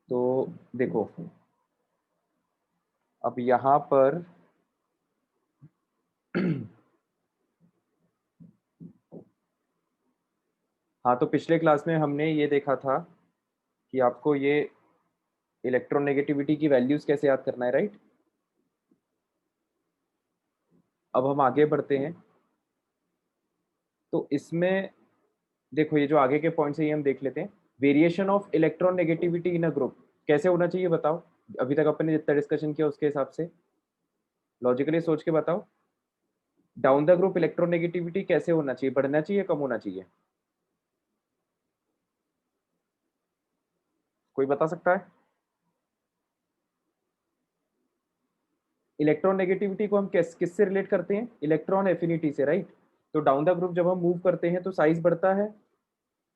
तो देखो अब यहाँ पर हाँ, तो पिछले क्लास में हमने ये देखा था कि आपको ये इलेक्ट्रोनेगेटिविटी की वैल्यूज कैसे याद करना है, राइट। अब हम आगे बढ़ते हैं। तो इसमें देखो ये जो आगे के पॉइंट्स है ये हम देख लेते हैं। Variation of electron negativity in a group कैसे होना चाहिए बताओ। अभी तक अपन ने जितना डिस्कशन किया उसके हिसाब से लॉजिकली सोच के बताओ। Down the group electron negativity कैसे होना चाहिए, बढ़ना चाहिए, कम होना चाहिए? कोई बता सकता है? इलेक्ट्रॉन नेगेटिविटी को हम किससे रिलेट करते हैं? इलेक्ट्रॉन एफिनिटी से, राइट। तो डाउन द ग्रुप जब हम मूव करते हैं तो साइज बढ़ता है,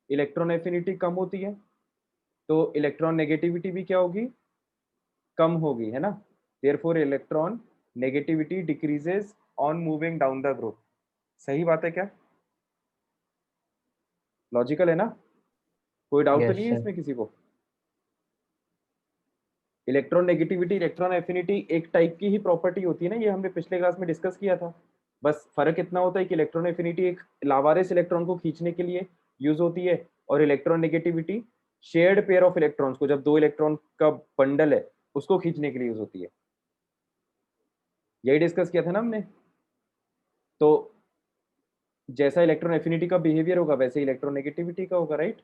इलेक्ट्रॉन एफिनिटी कम होती है, तो इलेक्ट्रॉन नेगेटिविटी भी क्या होगी? कम होगी, है ना। Therefore electron negativity decreases on moving down the group. सही बात है क्या? लॉजिकल है ना? कोई डाउट तो यस नहीं है सर। इसमें किसी को? इलेक्ट्रॉन नेगेटिविटी इलेक्ट्रॉन एफिनिटी एक टाइप की ही प्रॉपर्टी होती है ना, ये हमने पिछले क्लास में डिस्कस किया था। बस फर्क इतना होता है कि इलेक्ट्रॉन एफिनिटी एक लावारिस इलेक्ट्रॉन को खींचने के लिए यूज होती है, और electron negativity shared pair of electrons को, जब दो इलेक्ट्रॉन का बंडल है उसको खींचने के लिए यूज होती है। यही डिस्कस किया था ना हमने। तो जैसा इलेक्ट्रॉन एफिनिटी का बिहेवियर होगा वैसे इलेक्ट्रॉन नेगेटिविटी का होगा, राइट।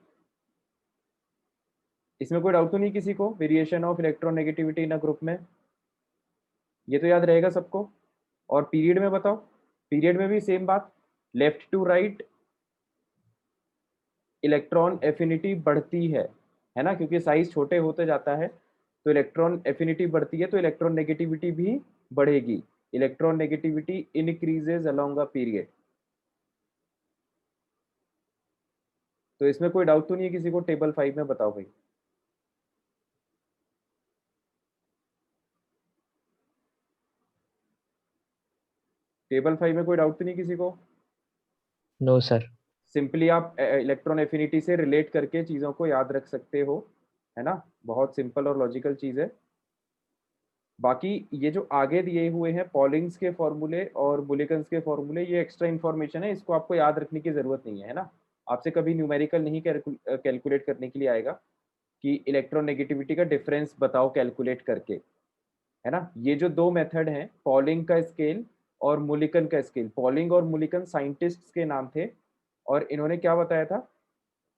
इसमें कोई डाउट तो नहीं किसी को? Variation of electron negativity in a group में ये तो याद रहेगा सबको। और पीरियड में बताओ। पीरियड में भी सेम बात, left to right electron affinity बढ़ती है ना, क्योंकि साइज छोटे होते जाता है तो इलेक्ट्रॉन एफिनिटी बढ़ती है, तो इलेक्ट्रॉन नेगेटिविटी भी बढ़ेगी। Electron negativity increases along a period. तो इसमें कोई डाउट तो नहीं है किसी को? टेबल 5 में बताओ भाई। टेबल 5 में कोई डाउट तो नहीं किसी को? No sir. सिंपली आप इलेक्ट्रॉन एफिनिटी से रिलेट करके चीज़ों को याद रख सकते हो, है ना। बहुत सिंपल और लॉजिकल चीज़ है। बाकी ये जो आगे दिए हुए हैं पॉलिंग्स के फॉर्मूले और बुलिकन्स के फॉर्मूले, ये एक्स्ट्रा इन्फॉर्मेशन है, इसको आपको याद रखने की जरूरत नहीं है ना। आपसे कभी न्यूमेरिकल नहीं कैलकुलेट करने के लिए आएगा कि इलेक्ट्रॉन नेगेटिविटी का डिफरेंस बताओ कैलकुलेट करके, है ना। ये जो दो मेथड हैं, पॉलिंग का स्केल और मुलिकन का स्केल, पॉलिंग और मुलिकन साइंटिस्ट्स के नाम थे, और इन्होंने क्या बताया था?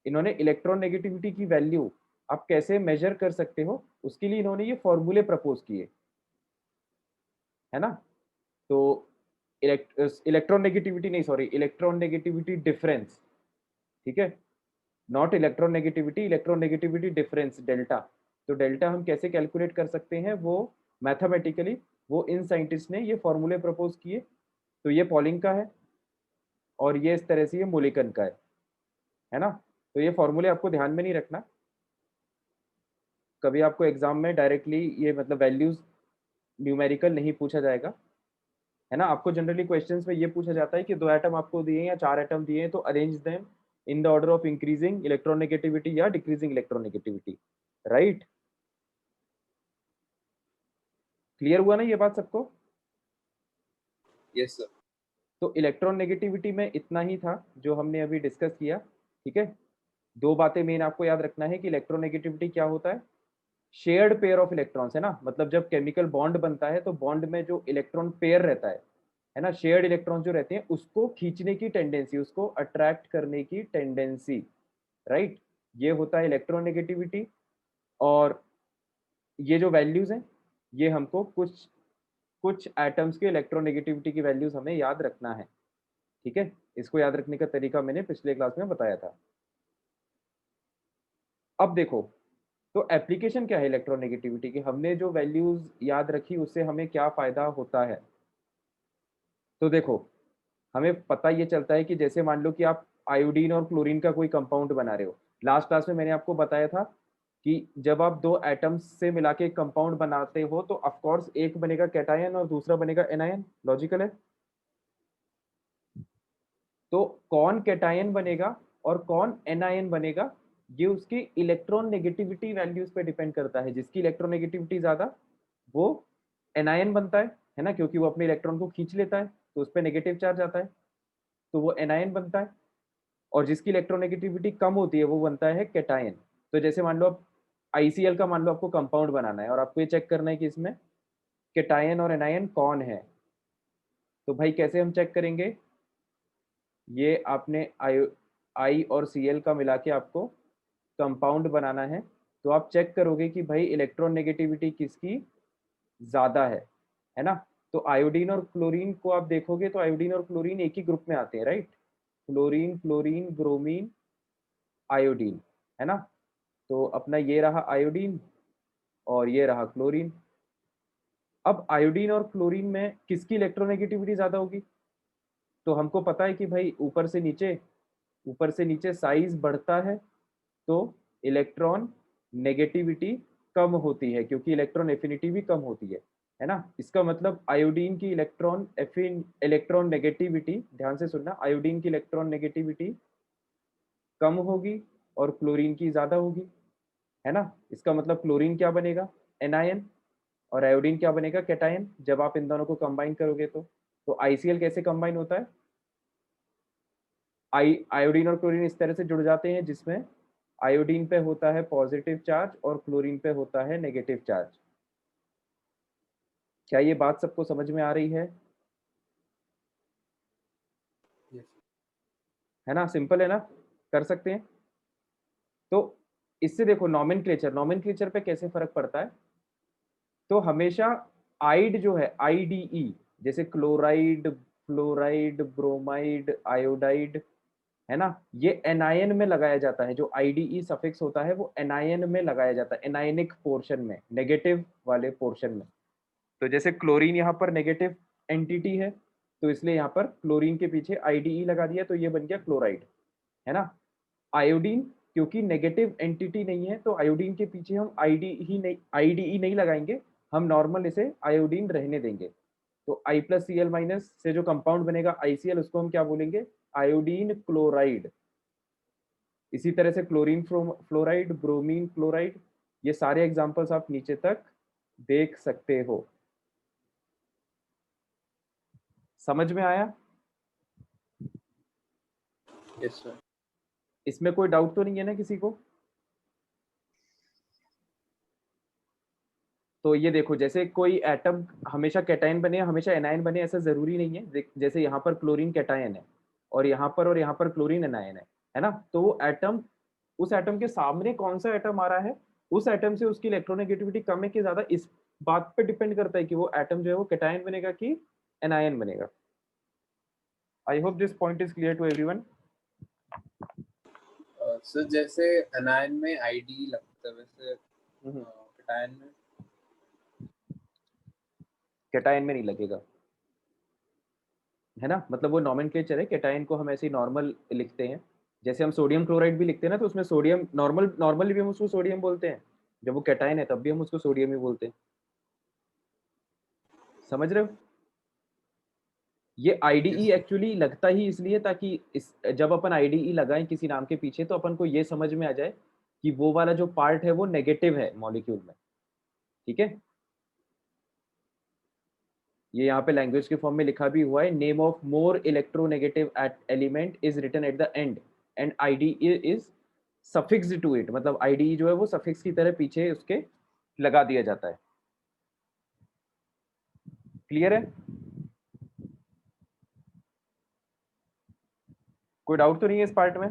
इन्होंने इलेक्ट्रॉन नेगेटिविटी की वैल्यू आप कैसे मेजर कर सकते हो उसके लिए इन्होंने ये फॉर्मूले प्रपोज किए, है ना। तो इलेक्ट्रॉन नेगेटिविटी नहीं, सॉरी, इलेक्ट्रॉन नेगेटिविटी डिफरेंस, ठीक है। Not electron negativity, electron negativity difference, delta. तो डेल्टा हम कैसे कैलकुलेट कर सकते हैं वो मैथमेटिकली, वो इन साइंटिस्ट ने ये फॉर्मूले प्रपोज किए। तो ये पॉलिंग का है और ये इस तरह से ये मोलिकन का है ना। तो ये फॉर्मूले आपको ध्यान में नहीं रखना, कभी आपको एग्जाम में डायरेक्टली ये मतलब वैल्यूज न्यूमेरिकल नहीं पूछा जाएगा, है ना। आपको जनरली क्वेश्चंस में ये पूछा जाता है कि दो एटम आपको दिए या चार एटम दिए हैं तो arrange them in the order of increasing electron negativity या decreasing electron negativity, right. Clear हुआ ना ये बात सबको? Yes sir. तो इलेक्ट्रॉन नेगेटिविटी में इतना ही था जो हमने अभी डिस्कस किया, ठीक है। दो बातें मेन आपको याद रखना है कि इलेक्ट्रॉन नेगेटिविटी क्या होता है। शेयर्ड पेयर ऑफ इलेक्ट्रॉन्स, है ना, मतलब जब केमिकल बॉन्ड बनता है तो बॉन्ड में जो इलेक्ट्रॉन पेयर रहता है ना, शेयर्ड इलेक्ट्रॉन जो रहते हैं उसको खींचने की टेंडेंसी, उसको अट्रैक्ट करने की टेंडेंसी, राइट। ये होता है इलेक्ट्रॉन नेगेटिविटी। और ये जो वैल्यूज हैं ये हमको कुछ कुछ एटम्स के इलेक्ट्रॉन नेगेटिविटी की वैल्यूज हमें याद रखना है, ठीक है। इसको याद रखने का तरीका मैंने पिछले क्लास में बताया था। अब देखो, तो एप्लीकेशन क्या है इलेक्ट्रॉन नेगेटिविटी की, हमने जो वैल्यूज याद रखी उससे हमें क्या फायदा होता है। तो देखो, हमें पता ये चलता है कि जैसे मान लो कि आप आयोडीन और क्लोरीन का कोई कंपाउंड बना रहे हो। लास्ट क्लास में मैंने आपको बताया था कि जब आप दो एटम्स से मिला के कंपाउंड बनाते हो तो ऑफ कोर्स एक बनेगा कैटायन और दूसरा बनेगा एनायन, लॉजिकल है। तो कौन कैटायन बनेगा और कौन एनायन बनेगा ये उसके इलेक्ट्रॉन नेगेटिविटी वैल्यूज पे डिपेंड करता है। जिसकी इलेक्ट्रॉन नेगेटिविटी ज्यादा वो एनायन बनता है ना, क्योंकि वो अपने इलेक्ट्रॉन को खींच लेता है तो उस पर नेगेटिव चार्ज आता है, तो वो एनायन बनता है। और जिसकी इलेक्ट्रोनेगेटिविटी कम होती है वो बनता है कैटायन। तो जैसे मान लो आप आईसीएल का मान लो आपको कंपाउंड बनाना है और आपको ये चेक करना है कि इसमें कैटायन और एनायन कौन है। तो भाई कैसे हम चेक करेंगे, ये आपने आई और सीएल का मिला के आपको कंपाउंड बनाना है। तो आप चेक करोगे कि भाई इलेक्ट्रॉन नेगेटिविटी किसकी ज्यादा है ना। तो आयोडीन और क्लोरीन को आप देखोगे तो आयोडीन और क्लोरीन एक ही ग्रुप में आते हैं, right. Chlorine chlorine bromine iodine, है ना। तो अपना ये रहा आयोडीन और ये रहा क्लोरीन। अब आयोडीन और क्लोरीन में किसकी इलेक्ट्रोनेगेटिविटी ज्यादा होगी। तो हमको पता है कि भाई ऊपर से नीचे साइज बढ़ता है तो इलेक्ट्रॉन नेगेटिविटी कम होती है, क्योंकि इलेक्ट्रॉन एफिनिटी भी कम होती है ना। इसका मतलब आयोडीन की इलेक्ट्रॉन नेगेटिविटी, ध्यान से सुनना, आयोडीन की इलेक्ट्रॉन नेगेटिविटी कम होगी और क्लोरीन की ज्यादा होगी, है ना। इसका मतलब क्लोरीन क्या बनेगा, एनायन, और आयोडीन क्या बनेगा, कैटायन, जब आप इन दोनों को कंबाइन करोगे तो आईसीएल कैसे कंबाइन होता है, आयोडीन और क्लोरीन इस तरह से जुड़ जाते हैं जिसमें आयोडीन पे होता है पॉजिटिव चार्ज और क्लोरीन पे होता है नेगेटिव चार्ज। क्या ये बात सबको समझ में आ रही है ना, सिंपल है ना, कर सकते हैं। तो इससे देखो नॉमेनक्लेचर पे कैसे फर्क पड़ता है। तो हमेशा आइड जो है आईडीई, जैसे क्लोराइड फ्लोराइड ब्रोमाइड आयोडाइड, है ना, ये एनायन में लगाया जाता है। जो आईडीई सफिक्स होता है वो एनायन में लगाया जाता है, एनायनिक पोर्शन में, नेगेटिव वाले पोर्शन में। तो जैसे क्लोरीन यहाँ पर नेगेटिव एंटिटी है तो इसलिए यहाँ पर क्लोरीन के पीछे आईडीई लगा दिया तो ये बन गया क्लोराइड, है ना। आयोडीन क्योंकि नेगेटिव एंटिटी नहीं है तो आयोडीन के पीछे हम आईडीई नहीं लगाएंगे, हम नॉर्मल इसे आयोडीन रहने देंगे। तो आई प्लस सी एल माइनस से जो कंपाउंड बनेगा आईसीएल उसको हम क्या बोलेंगे, आयोडीन क्लोराइड। इसी तरह से क्लोरीन फ्लोराइड ब्रोमीन क्लोराइड, ये सारे एग्जांपल्स आप नीचे तक देख सकते हो। समझ में आया। Yes sir. इसमें कोई डाउट तो नहीं है ना किसी को। तो ये देखो जैसे कोई एटम हमेशा कैटायन बने हमेशा एनायन बने ऐसा जरूरी नहीं है। जैसे यहाँ पर क्लोरीन कैटायन है और यहाँ पर क्लोरीन एनायन है ना। तो वो एटम, उस एटम के सामने कौन सा एटम आ रहा है, उस एटम से उसकी इलेक्ट्रोनेगेटिविटी कम है कि ज्यादा, इस बात पे डिपेंड करता है कि वो एटम जो है वो कैटायन बनेगा कि एनायन बनेगा। I hope this point is clear to everyone. Sir जैसे एनायन में आईडी लगता है वैसे कैटायन में कैटायन में नहीं लगेगा, है ना। मतलब वो नॉमेनक्लेचर है, कैटायन को हम ऐसे ही नॉर्मल लिखते हैं। जैसे हम सोडियम क्लोराइड भी लिखते हैं ना तो उसमें सोडियम नॉर्मली भी हम उसको सोडियम बोलते हैं, जब वो कैटायन है तब भी हम उसको सोडियम ही बोलते हैं। समझ रहे हो। ये आईडीई एक्चुअली लगता ही इसलिए ताकि जब अपन आईडीई लगाएं किसी नाम के पीछे तो अपन को ये समझ में आ जाए कि वो वाला जो पार्ट है वो नेगेटिव है मॉलिक्यूल में, ठीक है। ये यहाँ पे लैंग्वेज के फॉर्म में लिखा भी हुआ है, name of more electronegative element is written at the end and I D E is suffixed to it. मतलब आईडीई जो है वो सफिक्स की तरह पीछे उसके लगा दिया जाता है। क्लियर है, कोई डाउट तो नहीं है इस पार्ट में।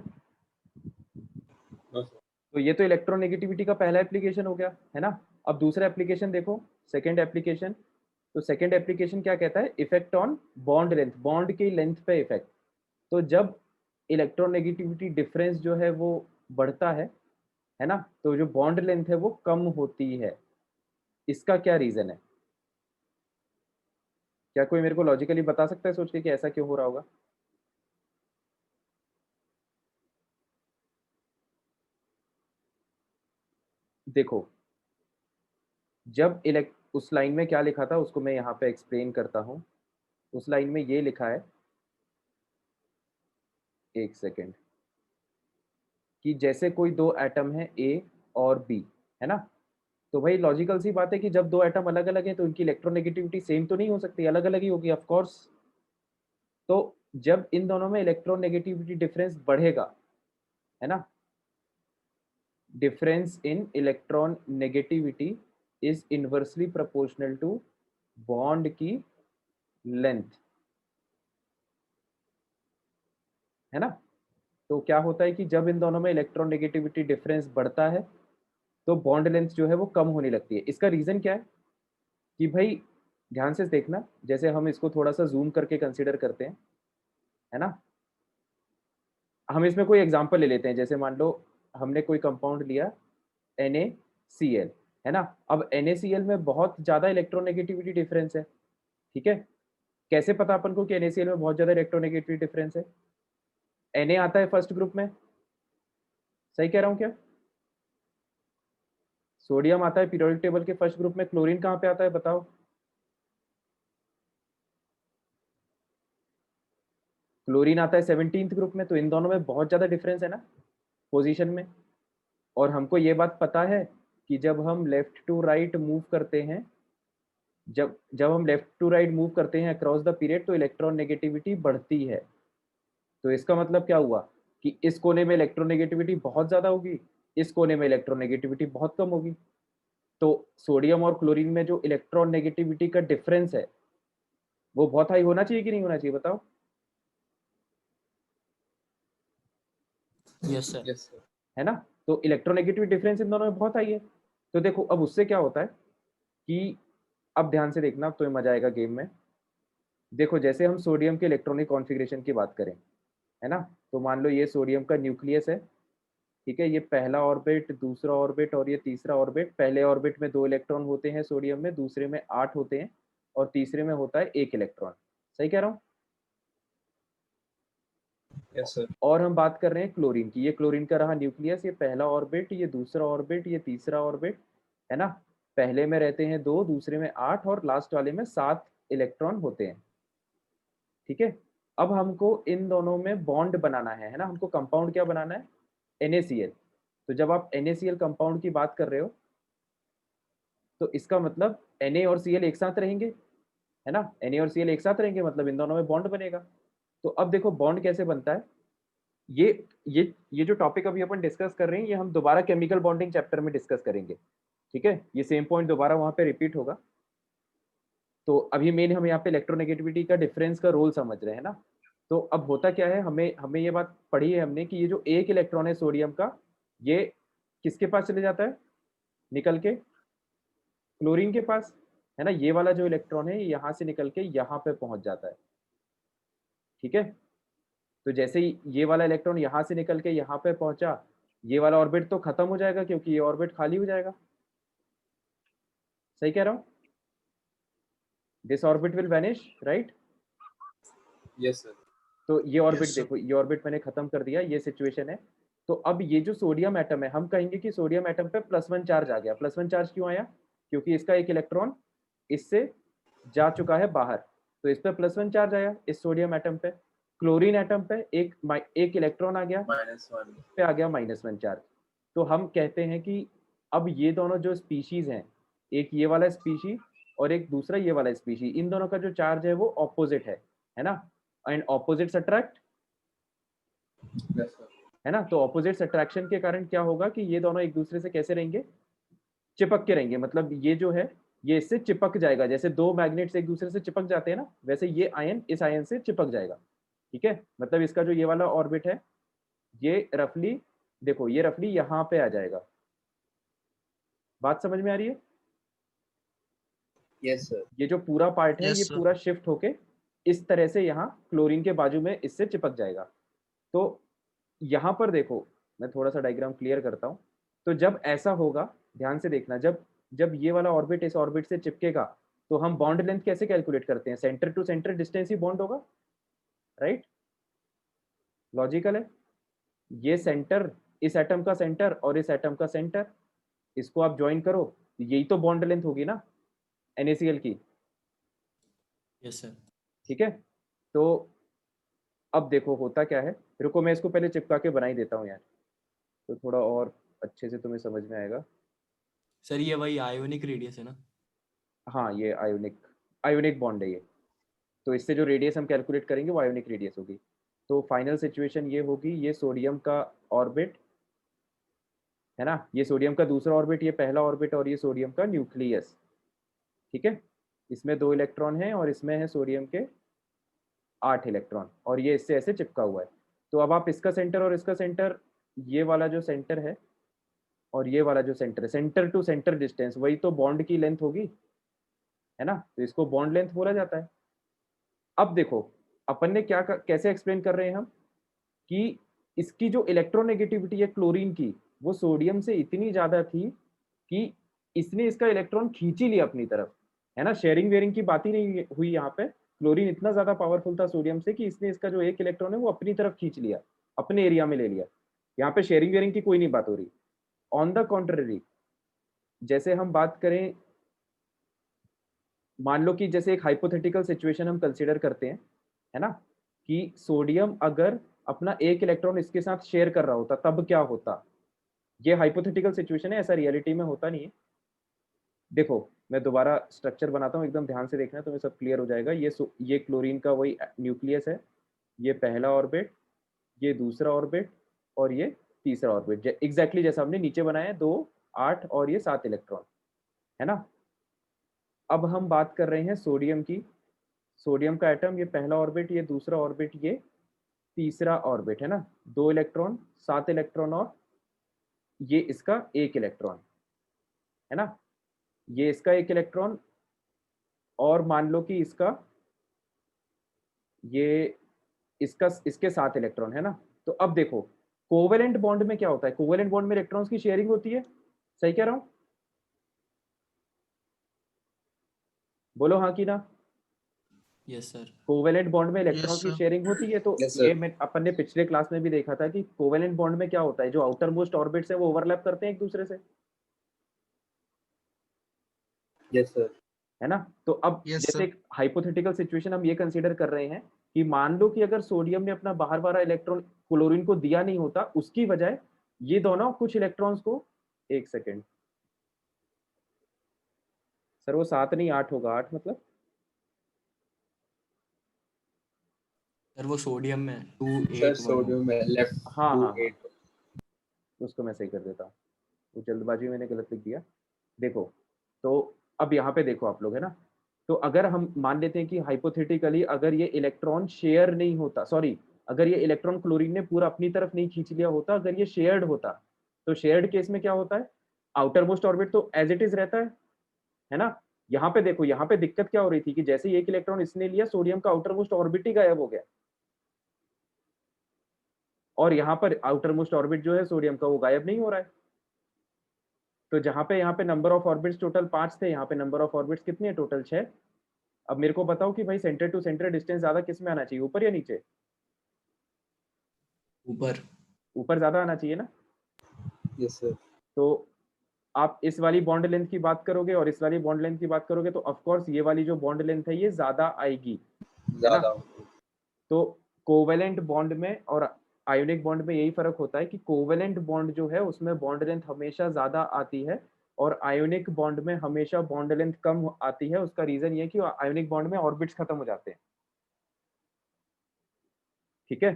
तो ये तो इलेक्ट्रोनेगेटिविटी का पहला एप्लीकेशन हो गया, है ना। अब दूसरा एप्लीकेशन देखो, सेकेंड एप्लीकेशन। तो सेकेंड एप्लीकेशन क्या कहता है, effect on bond length, bond की लेंथ पे इफेक्ट। तो जब इलेक्ट्रोनेगेटिविटी डिफरेंस जो है वो बढ़ता है ना, तो जो बॉन्ड लेंथ है वो कम होती है। इसका क्या रीजन है, क्या कोई मेरे को लॉजिकली बता सकता है सोच के कि ऐसा क्यों हो रहा होगा। देखो जब उस लाइन में क्या लिखा था उसको मैं यहाँ पे एक्सप्लेन करता हूँ। उस लाइन में ये लिखा है, एक सेकेंड, कि जैसे कोई दो एटम है ए और बी, है ना, तो भाई लॉजिकल सी बात है कि जब दो एटम अलग अलग हैं तो उनकी इलेक्ट्रोनेगेटिविटी सेम तो नहीं हो सकती, अलग अलग ही होगी ऑफ कोर्स। तो जब इन दोनों में इलेक्ट्रोनेगेटिविटी डिफरेंस बढ़ेगा, है ना, difference in electron negativity is inversely proportional to bond की length, है ना। तो क्या होता है कि जब इन दोनों में इलेक्ट्रॉन नेगेटिविटी डिफरेंस बढ़ता है तो बॉन्ड लेंथ जो है वो कम होने लगती है। इसका रीजन क्या है कि भाई ध्यान से देखना, जैसे हम इसको थोड़ा सा जूम करके कंसीडर करते हैं, है ना, हम इसमें कोई एग्जांपल ले लेते हैं, जैसे मान लो हमने कोई कंपाउंड लिया NaCl, है ना। अब NaCl में बहुत ज्यादा इलेक्ट्रोनेगेटिविटी डिफरेंस है, ठीक है। कैसे पता अपन को कि NaCl में बहुत ज्यादा इलेक्ट्रोनेगेटिविटी डिफरेंस है? Na आता है फर्स्ट ग्रुप में, सही कह रहा हूं क्या? सोडियम आता है पीरियोडिक टेबल के फर्स्ट ग्रुप में, क्लोरीन कहाँ पे आता है बताओ? क्लोरीन आता है 17th ग्रुप में। तो इन दोनों में बहुत ज्यादा डिफरेंस है ना पोजीशन में। और हमको ये बात पता है कि जब हम लेफ्ट टू राइट मूव करते हैं, जब जब हम लेफ्ट टू राइट मूव करते हैं अक्रॉस द पीरियड तो इलेक्ट्रॉन नेगेटिविटी बढ़ती है। तो इसका मतलब क्या हुआ कि इस कोने में इलेक्ट्रोनेगेटिविटी बहुत ज्यादा होगी, इस कोने में इलेक्ट्रोनेगेटिविटी बहुत कम होगी। तो सोडियम और क्लोरीन में जो इलेक्ट्रॉन नेगेटिविटी का डिफरेंस है वो बहुत हाई होना चाहिए कि नहीं होना चाहिए बताओ? Yes sir. Yes sir. है ना। तो इलेक्ट्रोनेगेटिविटी डिफरेंस इन दोनों में बहुत हाई है। तो देखो अब उससे क्या होता है कि अब ध्यान से देखना, अब तो मजा आएगा गेम में। देखो जैसे हम सोडियम के इलेक्ट्रॉनिक कॉन्फ़िगरेशन की बात करें, है ना, तो मान लो ये सोडियम का न्यूक्लियस है, ठीक है, ये पहला ऑर्बिट, दूसरा ऑर्बिट और ये तीसरा ऑर्बिट। पहले ऑर्बिट में 2 इलेक्ट्रॉन होते हैं सोडियम में, दूसरे में 8 होते हैं और तीसरे में होता है 1 इलेक्ट्रॉन। सही कह रहा हूँ? Yes sir. और हम बात कर रहे हैं क्लोरीन की, ये क्लोरीन का रहा न्यूक्लियस, ये पहला ऑर्बिट, ये दूसरा ऑर्बिट, ये तीसरा ऑर्बिट, है ना। पहले में रहते हैं 2, दूसरे में 8 और लास्ट वाले में 7 इलेक्ट्रॉन होते हैं, ठीक है। अब हमको इन दोनों में बॉन्ड बनाना है ना, हमको कंपाउंड क्या बनाना है? NaCl। तो जब आप NaCl कंपाउंड की बात कर रहे हो तो इसका मतलब Na और Cl एक साथ रहेंगे, है ना। Na और Cl एक साथ रहेंगे मतलब इन दोनों में बॉन्ड बनेगा। तो अब देखो बॉन्ड कैसे बनता है। ये ये जो टॉपिक अभी अपन डिस्कस कर रहे हैं ये हम दोबारा केमिकल बॉन्डिंग चैप्टर में डिस्कस करेंगे, ठीक है। ये सेम पॉइंट दोबारा वहां पे रिपीट होगा। तो अभी मेन हम यहाँ पे इलेक्ट्रोनेगेटिविटी का डिफरेंस का रोल समझ रहे हैं ना। तो अब होता क्या है, हमें हमें ये बात पढ़ी है हमने कि ये जो एक इलेक्ट्रॉन है सोडियम का, ये किसके पास चले जाता है निकल के? क्लोरीन के पास, है ना। ये वाला जो इलेक्ट्रॉन है यहाँ से निकल के यहाँ पे पहुंच जाता है, ठीक है। तो जैसे ही ये वाला इलेक्ट्रॉन यहाँ से निकल के यहाँ पे पहुंचा, ये वाला ऑर्बिट तो खत्म हो जाएगा क्योंकि ये ऑर्बिट खाली हो जाएगा। सही कह रहा हूँ? This orbit will vanish, right. Yes sir. तो ये ऑर्बिट यस सर। देखो, ये ऑर्बिट मैंने खत्म कर दिया, ये सिचुएशन है। तो अब ये जो सोडियम एटम है, हम कहेंगे कि सोडियम एटम पे +1 चार्ज आ गया। +1 चार्ज क्यों आया? क्योंकि इसका एक इलेक्ट्रॉन इससे जा चुका है बाहर, तो इस पे +1 चार्ज आया इस सोडियम एटम पे। क्लोरीन एटम पे एक इलेक्ट्रॉन आ गया, -1। पे आ गया -1 चार्ज। तो हम कहते हैं कि अब ये दोनों जो स्पीशीज हैं, एक ये वाला स्पीशी और एक दूसरा ये वाला स्पीशी, इन दोनों का जो चार्ज है वो ऑपोजिट है ना। And opposites attract, yes sir. है ना। तो ऑपोजिट्स अट्रैक्शन के कारण क्या होगा कि ये दोनों एक दूसरे से कैसे रहेंगे? चिपक के रहेंगे। मतलब ये जो है ये इससे चिपक जाएगा, जैसे दो मैग्नेट्स एक दूसरे से चिपक जाते हैं ना, वैसे ये आयन इस आयन से चिपक जाएगा, ठीक है। मतलब इसका जो ये वाला ऑर्बिट है ये रफली, देखो ये रफली यहाँ पे आ जाएगा। बात समझ में आ रही है? Yes sir. ये जो पूरा पार्ट है ये यस सर। पूरा शिफ्ट होके इस तरह से यहाँ क्लोरीन के बाजू में इससे चिपक जाएगा। तो यहाँ पर देखो, मैं थोड़ा सा डायग्राम क्लियर करता हूँ। तो जब ऐसा होगा, ध्यान से देखना, जब जब ये वाला ऑर्बिट इस ऑर्बिट से चिपकेगा तो हम बॉन्ड लेंथ कैसे कैलकुलेट करते हैं? सेंटर टू सेंटर डिस्टेंस ही बॉन्ड होगा, राइट। लॉजिकल है। ये सेंटर, इस एटम का सेंटर और इस एटम का सेंटर, इसको आप ज्वाइन करो तो यही तो बॉन्ड लेंथ होगी ना NaCl की, यस सर। ठीक है। तो अब देखो होता क्या है, रुको मैं इसको पहले चिपका के बना ही देता हूँ यार। तो थोड़ा और अच्छे से तुम्हें समझ में आएगा। सर ये वही आयोनिक रेडियस है ना? हाँ, ये आयोनिक बॉन्ड है ये। तो इससे जो रेडियस हम कैलकुलेट करेंगे वो आयोनिक रेडियस होगी। तो फाइनल सिचुएशन ये होगी, ये सोडियम का ऑर्बिट है ना, ये सोडियम का दूसरा ऑर्बिट, ये पहला ऑर्बिट, और ये सोडियम का न्यूक्लियस। ठीक है, इसमें 2 इलेक्ट्रॉन हैं और इसमें है सोडियम के 8 इलेक्ट्रॉन, और ये इससे ऐसे चिपका हुआ है। तो अब आप इसका सेंटर और इसका सेंटर, ये वाला जो सेंटर है और ये वाला जो सेंटर है, सेंटर टू सेंटर डिस्टेंस, वही तो बॉन्ड की लेंथ होगी, है ना, तो इसको बॉन्ड लेंथ बोला जाता है। अब देखो अपन ने कैसे एक्सप्लेन कर रहे हैं हम, कि इसकी जो इलेक्ट्रोनेगेटिविटी है क्लोरीन की, वो सोडियम से इतनी ज्यादा थी कि इसने इसका इलेक्ट्रॉन खींच ही लिया अपनी तरफ, है ना, शेयरिंग वेयरिंग की बात ही नहीं हुई यहाँ पे। क्लोरीन इतना ज्यादा पावरफुल था सोडियम से कि इसने इसका जो एक इलेक्ट्रॉन है वो अपनी तरफ खींच लिया, अपने एरिया में ले लिया। यहाँ पे शेयरिंग वेयरिंग की कोई नहीं बात हो रही। ऑन द कॉन्ट्ररी, जैसे हम बात करें, मान लो कि जैसे एक हाइपोथेटिकल सिचुएशन हम कंसीडर करते हैं, है ना, कि सोडियम अगर अपना एक इलेक्ट्रॉन इसके साथ शेयर कर रहा होता तब क्या होता। ये हाइपोथेटिकल सिचुएशन है, ऐसा रियलिटी में होता नहीं है। देखो मैं दोबारा स्ट्रक्चर बनाता हूँ, एकदम ध्यान से देखना, तुम्हें सब क्लियर हो जाएगा। ये क्लोरीन का वही न्यूक्लियस है, ये पहला ऑर्बिट, ये दूसरा ऑर्बिट, और ये तीसरा ऑर्बिट, एग्जैक्टली जैसा हमने नीचे बनाया है, 2, 8 और ये 7 इलेक्ट्रॉन, है ना। अब हम बात कर रहे हैं सोडियम की। सोडियम का एटम, ये पहला ऑर्बिट, ये दूसरा ऑर्बिट, ये तीसरा ऑर्बिट, है ना, 2 इलेक्ट्रॉन, 7 इलेक्ट्रॉन, और ये इसका एक इलेक्ट्रॉन, है ना, ये इसका एक इलेक्ट्रॉन, और मान लो कि इसका, ये इसका, इसके 7 इलेक्ट्रॉन, है ना। तो अब देखो कोवेलेंट बॉन्ड में क्या होता है, कोवेलेंट बॉन्ड में इलेक्ट्रॉन्स की शेयरिंग होती है, सही कह रहा हूं, बोलो हाँ कि ना। Yes sir. कोवेलेंट बॉन्ड में यस इलेक्ट्रॉन्स की सर। शेयरिंग होती है। तो Yes, ये sir. मैं अपन ने पिछले क्लास में भी देखा था कि कोवेलेंट बॉन्ड में क्या होता है, जो आउटर मोस्ट ऑर्बिट्स है वो ओवरलैप करते हैं एक दूसरे से, Yes, sir. है ना। तो अब यस जैसे सर। एक हाइपोथेटिकल सिचुएशन हम ये कंसीडर कर रहे हैं कि मान लो कि अगर सोडियम ने अपना बाहर वाला इलेक्ट्रॉन क्लोरीन को दिया नहीं होता, उसकी बजाय ये दोनों कुछ इलेक्ट्रॉन्स को, एक सेकेंड सर, वो 7 नहीं 8 होगा, 8 मतलब, सर वो सोडियम में Sir, 281 sodium होगा। left हाँ to हाँ हाँ, 8. उसको मैं सही कर देता हूँ, वो जल्दबाजी में मैंने गलत लिख दिया। देखो, तो अब यहाँ पे देखो आप लोग, है ना, तो अगर हम मान लेते हैं कि हाइपोथेटिकली अगर ये इलेक्ट्रॉन शेयर नहीं होता, सॉरी, अगर ये इलेक्ट्रॉन क्लोरीन ने पूरा अपनी तरफ नहीं खींच लिया होता, अगर ये शेयर्ड होता, तो शेयर्ड केस में क्या होता है, आउटर मोस्ट ऑर्बिट तो एज इट इज रहता है ना। यहाँ पे देखो, यहाँ पे दिक्कत क्या हो रही थी कि जैसे ही एक इलेक्ट्रॉन इसने लिया, सोडियम का आउटर मोस्ट ऑर्बिट ही गायब हो गया, और यहाँ पर आउटर मोस्ट ऑर्बिट जो है सोडियम का वो गायब नहीं हो रहा है। तो जहाँ पे यहाँ पे नंबर ऑफ ऑर्बिट्स टोटल 5 थे, यहाँ पे नंबर ऑफ ऑर्बिट्स कितने हैं टोटल, 6। अब मेरे को बताओ कि भाई सेंटर टू सेंटर डिस्टेंस ज्यादा किस में आना चाहिए, ऊपर या नीचे, ऊपर। ऊपर ज्यादा आना चाहिए ना। Yes, sir. तो आप इस वाली बॉन्ड लेंथ की बात करोगे और इस वाली बॉन्ड लेंथ की बात करोगे, तो ऑफ कोर्स ये वाली जो बॉन्ड लेंथ है ये ज्यादा आएगी, है ना। ज़्यादा. तो कोवेलेंट बॉन्ड में और आयोनिक बॉन्ड में यही फर्क होता है कि कोवेलेंट बॉन्ड जो है उसमें बॉन्ड लेंथ हमेशा ज्यादा आती है, और आयोनिक बॉन्ड में हमेशा बॉन्ड लेंथ कम आती है। उसका रीजन ये है कि आयोनिक बॉन्ड में ऑर्बिट्स खत्म हो जाते हैं, ठीक है।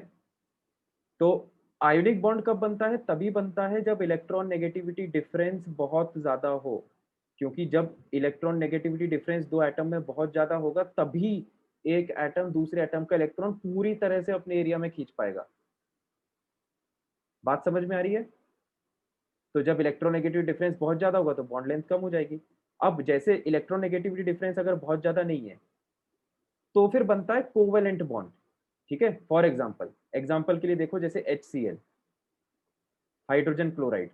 तो आयोनिक बॉन्ड कब बनता है, तभी बनता है जब इलेक्ट्रॉन नेगेटिविटी डिफरेंस बहुत ज्यादा हो, क्योंकि जब इलेक्ट्रॉन नेगेटिविटी डिफरेंस दो एटम में बहुत ज्यादा होगा, तभी एक एटम दूसरे एटम का इलेक्ट्रॉन पूरी तरह से अपने एरिया में खींच पाएगा। बात समझ में आ रही है। तो जब इलेक्ट्रोनेगेटिव डिफरेंस बहुत ज्यादा होगा तो बॉन्ड लेंथ कम हो जाएगी। अब जैसे इलेक्ट्रोनेगेटिविटी डिफरेंस अगर बहुत ज्यादा नहीं है, तो फिर बनता है कोवेलेंट बॉन्ड, ठीक है। फॉर एग्जाम्पल के लिए देखो, जैसे HCl, हाइड्रोजन क्लोराइड,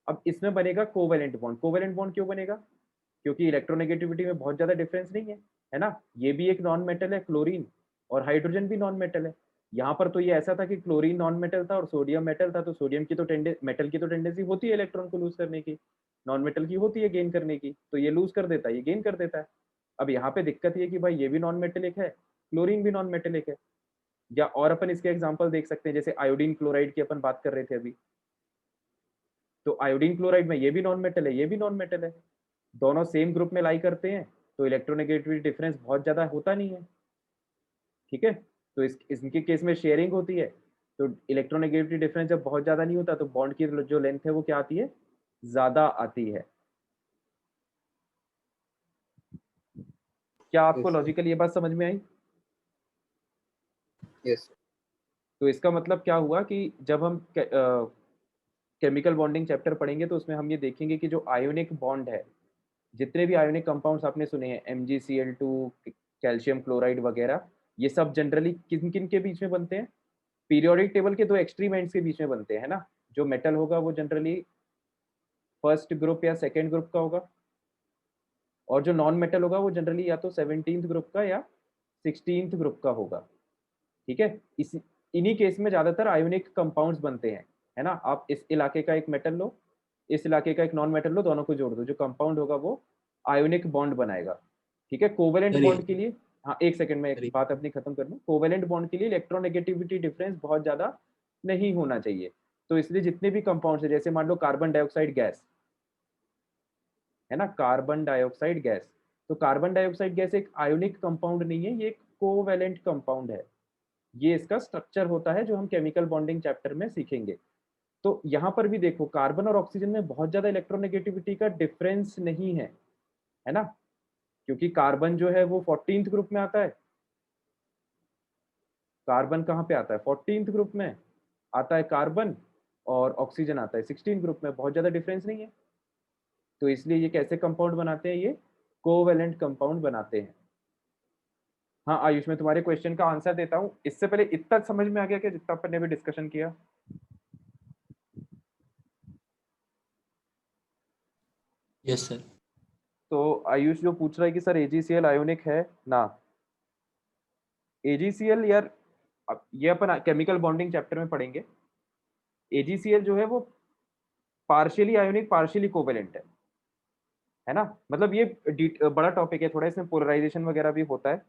अब इसमें बनेगा कोवेलेंट बॉन्ड। कोवेलेंट बॉन्ड क्यों बनेगा, क्योंकि इलेक्ट्रोनेगेटिविटी में बहुत ज्यादा डिफरेंस नहीं है ना। ये भी एक नॉन मेटल है क्लोरीन, और हाइड्रोजन भी नॉन मेटल है। यहाँ पर तो ये ऐसा था कि क्लोरीन नॉन मेटल था और सोडियम मेटल था, तो सोडियम की तो मेटल की तो टेंडेंसी होती है इलेक्ट्रॉन को लूज करने की, नॉन मेटल की होती है गेन करने की, तो ये लूज कर देता है, ये गेन कर देता है। अब यहाँ पे दिक्कत ये कि भाई ये भी नॉन मेटेलिक है, क्लोरीन भी नॉन मेटेलिक है। या और अपन इसके एग्जाम्पल देख सकते हैं, जैसे आयोडीन क्लोराइड की अपन बात कर रहे थे अभी, तो आयोडीन क्लोराइड में ये भी नॉन मेटल है, ये भी नॉन मेटल है, दोनों सेम ग्रुप में लाई करते हैं, तो इलेक्ट्रोनेगेटिविटी डिफरेंस बहुत ज्यादा होता नहीं है। ठीक है, तो इनके केस में शेयरिंग होती है, तो इलेक्ट्रोनेगेटिविटी डिफरेंस जब बहुत ज्यादा नहीं होता तो बॉन्ड की जो लेंथ है वो क्या आती है, ज्यादा आती है। क्या आपको Yes. लॉजिकल ये बात समझ में आई? Yes. तो इसका मतलब क्या हुआ कि जब हम केमिकल बॉन्डिंग चैप्टर पढ़ेंगे तो उसमें हम ये देखेंगे कि जो आयोनिक बॉन्ड है, जितने भी आयोनिक कंपाउंड्स आपने सुने हैं, MgCl2, कैल्शियम क्लोराइड वगैरह, ये सब जनरली किन किन के बीच में बनते हैं, पीरियोडिक टेबल के दो एक्सट्रीम एंड्स के बीच में बनते हैं ना। जो मेटल होगा वो जनरली फर्स्ट ग्रुप या सेकेंड ग्रुप का होगा, और जो नॉन मेटल होगा वो जनरली या तो 17th ग्रुप का या 16th ग्रुप का होगा। ठीक है, इस इन्हीं केस में ज्यादातर आयोनिक कंपाउंड्स बनते हैं, है ना। आप इस इलाके का एक मेटल लो, इस इलाके का एक नॉन मेटल लो, दोनों को जोड़ दो, जो कंपाउंड होगा वो आयोनिक बॉन्ड बनाएगा। ठीक है, कोवेलेंट सर बॉन्ड के लिए, हाँ एक सेकंड में सर बात अपनी खत्म कर लूँ। कोवेलेंट बॉन्ड के लिए इलेक्ट्रोनेगेटिविटी डिफरेंस बहुत ज्यादा नहीं होना चाहिए, तो इसलिए जितने भी कंपाउंड्स है, जैसे मान लो कार्बन डाइऑक्साइड गैस है ना, कार्बन डाइऑक्साइड गैस, तो कार्बन डाइऑक्साइड गैस एक आयोनिक कंपाउंड नहीं है, ये एक कोवेलेंट कंपाउंड है। ये इसका स्ट्रक्चर होता है जो हम केमिकल बॉन्डिंग चैप्टर में सीखेंगे। तो यहाँ पर भी देखो, कार्बन और ऑक्सीजन में बहुत ज्यादा इलेक्ट्रोनेगेटिविटी का डिफरेंस नहीं है ना, क्योंकि कार्बन जो है वो 14th ग्रुप में आता है। कार्बन कहाँ पे आता है, 14th ग्रुप में आता है कार्बन, और ऑक्सीजन आता है 16th ग्रुप में, बहुत ज्यादा डिफरेंस नहीं है। तो इसलिए ये कैसे कंपाउंड बनाते हैं, ये कोवेलेंट कंपाउंड बनाते हैं। हाँ आयुष, मैं तुम्हारे क्वेश्चन का आंसर देता हूँ, इससे पहले इतना समझ में आ गया क्या जितना अपन ने भी डिस्कशन किया? Yes sir. तो आयुष जो पूछ रहा है कि सर AgCl आयोनिक है ना, AgCl यार, अब ये अपन केमिकल बॉन्डिंग चैप्टर में पढ़ेंगे। AgCl जो है वो पार्शियली आयोनिक पार्शियली कोवेलेंट है ना। मतलब ये बड़ा टॉपिक है थोड़ा, इसमें पोलराइजेशन वगैरह भी होता है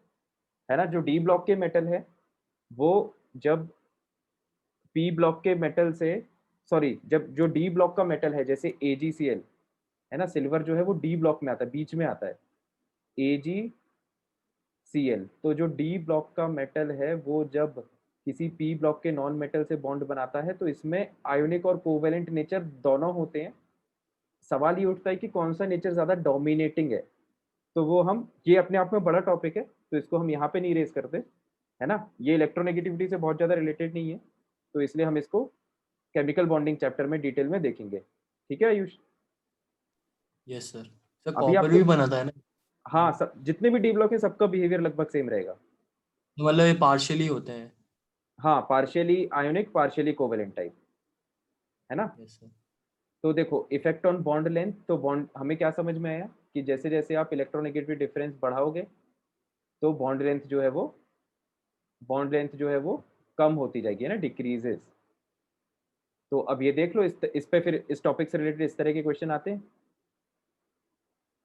ना। जो डी ब्लॉक के मेटल है वो जब पी ब्लॉक के मेटल से, सॉरी, जब जो डी ब्लॉक का मेटल है जैसे AgCl है ना, सिल्वर जो है वो डी ब्लॉक में आता है, बीच में आता है AgCl, तो जो डी ब्लॉक का मेटल है वो जब किसी पी ब्लॉक के नॉन मेटल से बॉन्ड बनाता है तो इसमें आयोनिक और कोवेलेंट नेचर दोनों होते हैं। सवाल ये उठता है कि कौन सा नेचर ज्यादा डोमिनेटिंग है, तो वो हम, ये अपने आप में बड़ा टॉपिक है तो इसको हम यहाँ पे नहीं रेस करते, है ना। ये इलेक्ट्रोनेगेटिविटी से बहुत ज्यादा रिलेटेड नहीं है, तो इसलिए हम इसको केमिकल बॉन्डिंग चैप्टर में डिटेल में देखेंगे। ठीक है आयुष? Yes sir. सर अभी कॉपर आपको, भी बनाता है ना? हाँ सब जितने भी डी ब्लॉक है सबका बिहेवियर लगभग सेम रहेगा। तो मतलब ये पार्शियली होते हैं? हाँ, partially ionic partially covalent type, है ना। Yes sir. तो देखो इफेक्ट ऑन बॉन्ड लेंथ, तो बॉन्ड हमें क्या समझ में आया कि जैसे जैसे आप इलेक्ट्रोनेगेटिविटी डिफरेंस बढ़ाओगे तो बॉन्ड लेंथ जो है वो कम होती जाएगी, है ना, डिक्रीजेस। तो अब ये देख लो, इस पे फिर इस टॉपिक से रिलेटेड इस तरह के क्वेश्चन आते हैं,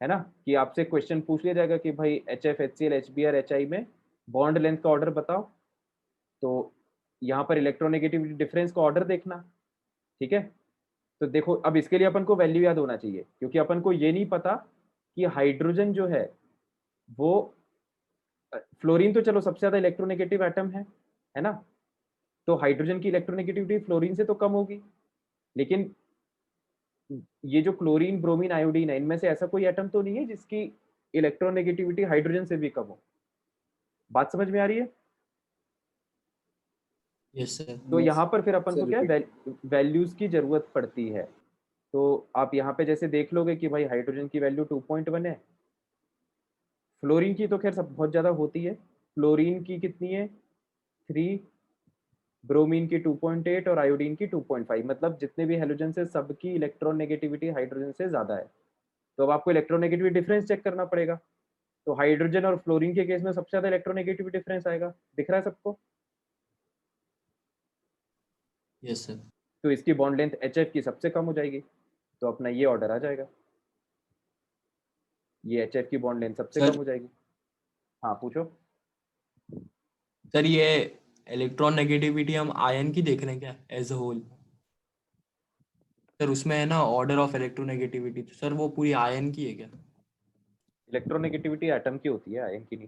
है ना, कि आपसे क्वेश्चन पूछ लिया जाएगा कि भाई HF HCl HBr HI में बॉन्ड लेंथ का ऑर्डर बताओ, तो यहाँ पर इलेक्ट्रोनेगेटिविटी डिफरेंस का ऑर्डर देखना। ठीक है, तो देखो अब इसके लिए अपन को वैल्यू याद होना चाहिए, क्योंकि अपन को ये नहीं पता कि हाइड्रोजन जो है वो, फ्लोरीन तो चलो सबसे ज्यादा इलेक्ट्रोनेगेटिव एटम है ना, तो हाइड्रोजन की इलेक्ट्रोनेगेटिविटी फ्लोरीन से तो कम होगी, लेकिन ये जो क्लोरीन ब्रोमीन आयोडीन है, इनमें से ऐसा कोई एटम तो नहीं है जिसकी इलेक्ट्रोनेगेटिविटी हाइड्रोजन से भी कम हो। बात समझ में आ रही है? Yes sir. तो Yes. यहाँ पर फिर अपन को Sir, क्या repeat. है, वैल्यूज की जरूरत पड़ती है। तो आप यहाँ पे जैसे देख लोगे कि भाई हाइड्रोजन की वैल्यू 2.1 है, फ्लोरीन की तो खैर सब बहुत ज्यादा होती है, फ्लोरीन की कितनी है 3, ब्रोमीन की 2.8 और आयोडीन की 2.5, मतलब जितने भी हेलोजन से सबकी इलेक्ट्रॉन नेगेटिविटी हाइड्रोजन से ज्यादा है। तो अब आपको इलेक्ट्रोनेगेटिविटी डिफरेंस चेक करना पड़ेगा, तो हाइड्रोजन और फ्लोरीन के केस में सबसे ज्यादा इलेक्ट्रोनेगेटिविटी डिफरेंस आएगा, दिख रहा है सबको। Yes sir. तो इसकी बॉन्ड लेंथ HF की सबसे कम हो जाएगी, तो अपना ये ऑर्डर आ जाएगा, ये HF की बॉन्ड लेंथ सबसे कम सर हो जाएगी। हाँ पूछो। सर ये इलेक्ट्रॉन नेगेटिविटी हम आयन की देख रहे हैं क्या एज अ होल? सर उसमें है ना ऑर्डर ऑफ इलेक्ट्रोनेगेटिविटी, तो सर वो पूरी आयन की है क्या? इलेक्ट्रोनेगेटिविटी एटम की होती है, आयन की नहीं।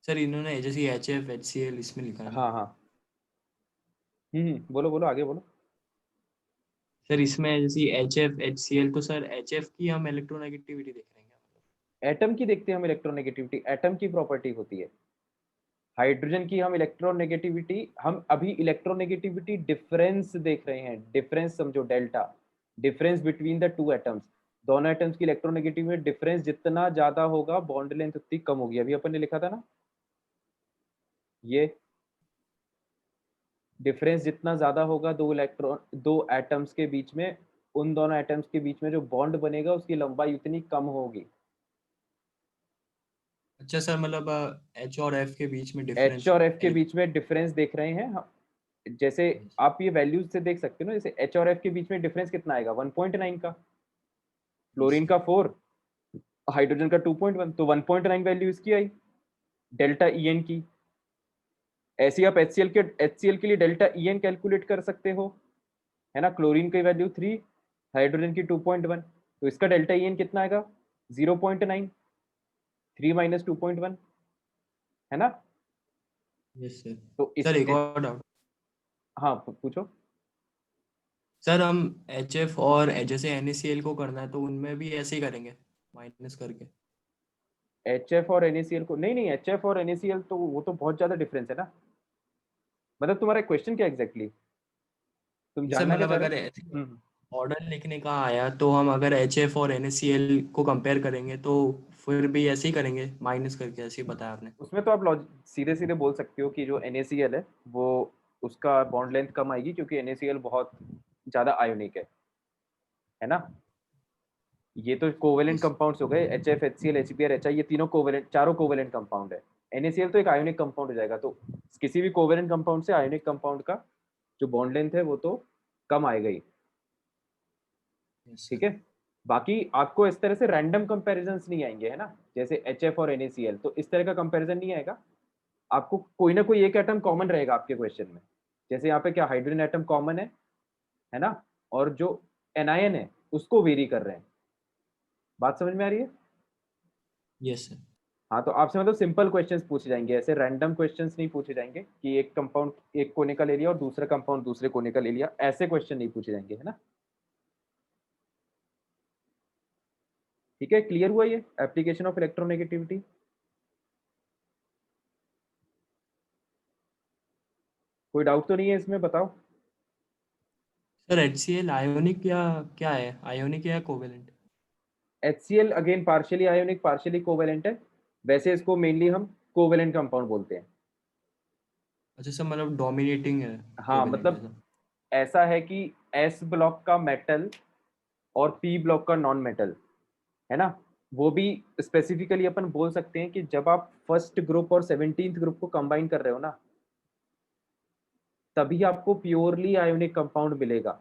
सर इन्होंने जैसे HF HCl इसमें लिखा है ना। हाँ हाँ। बोलो बोलो, आगे बोलो। सर इसमें जैसे HF HCl, तो सर HF की हम इलेक्ट्रोनेगेटिविटी देख रहे हैं क्या? एटम की देखते हैं हम इलेक्ट्रोनेगेटिविटी, एटम की प्रॉपर्टी होती है। हाइड्रोजन की हम इलेक्ट्रोनेगेटिविटी, हम अभी इलेक्ट्रोनेगेटिविटी डिफरेंस देख रहे हैं, डिफरेंस समझो, delta, difference between the two atoms. दोनों एटम्स की इलेक्ट्रोनेगेटिविटी डिफरेंस जितना ज्यादा होगा बॉन्ड लेंथ उतनी कम होगी, अभी अपन ने लिखा था ना ये। डिफरेंस जितना ज्यादा होगा दो एटम्स के बीच में, उन दोनों एटम्स के बीच में जो बॉन्ड बनेगा उसकी लंबाई उतनी कम होगी। अच्छा सर, मतलब H और F के बीच में एच डिफरेंस। और एफ के बीच में डिफरेंस देख रहे हैं हम। जैसे आप ये वैल्यूज से देख सकते हो ना, जैसे एच और एफ के बीच में डिफरेंस कितना आएगा, 1.9 का, फ्लोरीन का 4, हाइड्रोजन का 2.1, तो 1.9 वैल्यू इसकी आई, डेल्टा ई एन की। ऐसे ही आप एचसीएल के लिए डेल्टा ई एन कैलकुलेट कर सकते हो, है ना। क्लोरीन की वैल्यू 3, हाइड्रोजन की 2.1, तो इसका डेल्टा ई एन कितना आएगा, 0.9, 3 माइनस 2.1, है ना। Yes sir. तो इस सर एक और डाउट। हाँ पूछो। सर हम HF और जैसे NaCl को करना है तो उनमें भी ऐसे ही करेंगे, माइनस करके? एच एफ और एनएसीएल को नहीं, नहीं, एच एफ और एनएसीएल तो वो तो बहुत ज्यादा डिफरेंस है ना। मतलब तुम्हारा क्वेश्चन क्या एग्जैक्टली तुम जैसे जानना क्या मतलब चाह रहे अगर हो? ऑर्डर लिखने का आया तो हम अगर HF और NaCl को कंपेयर करेंगे तो फिर भी ऐसे ही करेंगे, माइनस करके, ऐसे ही बताया आपने। उसमें तो आप सीधे सीधे बोल सकते हो कि जो NaCl है वो, उसका बॉन्ड लेंथ कम आएगी क्योंकि NaCl बहुत ज्यादा आयोनिक है ना। ये तो कोवेलेंट यस। कंपाउंड्स हो गए, HF HCl HBr HI, ये तीनों कोवेलेंट, चारों कोवेलेंट कंपाउंड है। NaCl तो एक आयोनिक कंपाउंड हो जाएगा, तो किसी भी कोवेलेंट कंपाउंड से आयोनिक कंपाउंड का जो बॉन्ड लेंथ है वो तो कम आएगा ही। यस ठीक सर। है। बाकी आपको इस तरह से रैंडम कंपैरिजंस नहीं आएंगे, है ना, जैसे HF और NaCl, तो इस तरह का कंपैरिजन नहीं आएगा। आपको कोई ना कोई एक एटम कॉमन रहेगा आपके क्वेश्चन में। जैसे यहाँ पे क्या हाइड्रोजन एटम कॉमन है ना, और जो एनायन है उसको वेरी कर रहे हैं। बात समझ में आ रही है? Yes sir. हाँ, तो आपसे मतलब सिंपल क्वेश्चंस पूछे जाएंगे, ऐसे रैंडम क्वेश्चंस नहीं पूछे जाएंगे कि एक कंपाउंड एक कोने का ले लिया और दूसरा कंपाउंड दूसरे कोने का ले लिया, ऐसे क्वेश्चन नहीं पूछे जाएंगे, है ना। ठीक है, क्लियर हुआ ये एप्लीकेशन ऑफ इलेक्ट्रोनेगेटिविटी? कोई डाउट तो नहीं है इसमें, बताओ। सर HCl आयोनिक या क्या है, आयोनिक या covalent? HCl again partially ionic partially covalent है। वैसे इसको मेनली हम कोवेलेंट कंपाउंड बोलते हैं। अच्छा सर, मतलब डोमिनेटिंग है, हाँ, कोवेलेंट मतलब ऐसा? ऐसा है कि S ब्लॉक का मेटल और P ब्लॉक का नॉन मेटल, है ना, वो भी स्पेसिफिकली अपन बोल सकते हैं कि जब आप फर्स्ट ग्रुप और 17th ग्रुप को कंबाइन कर रहे हो ना, तभी आपको प्योरली आयोनिक कंपाउंड मिलेगा।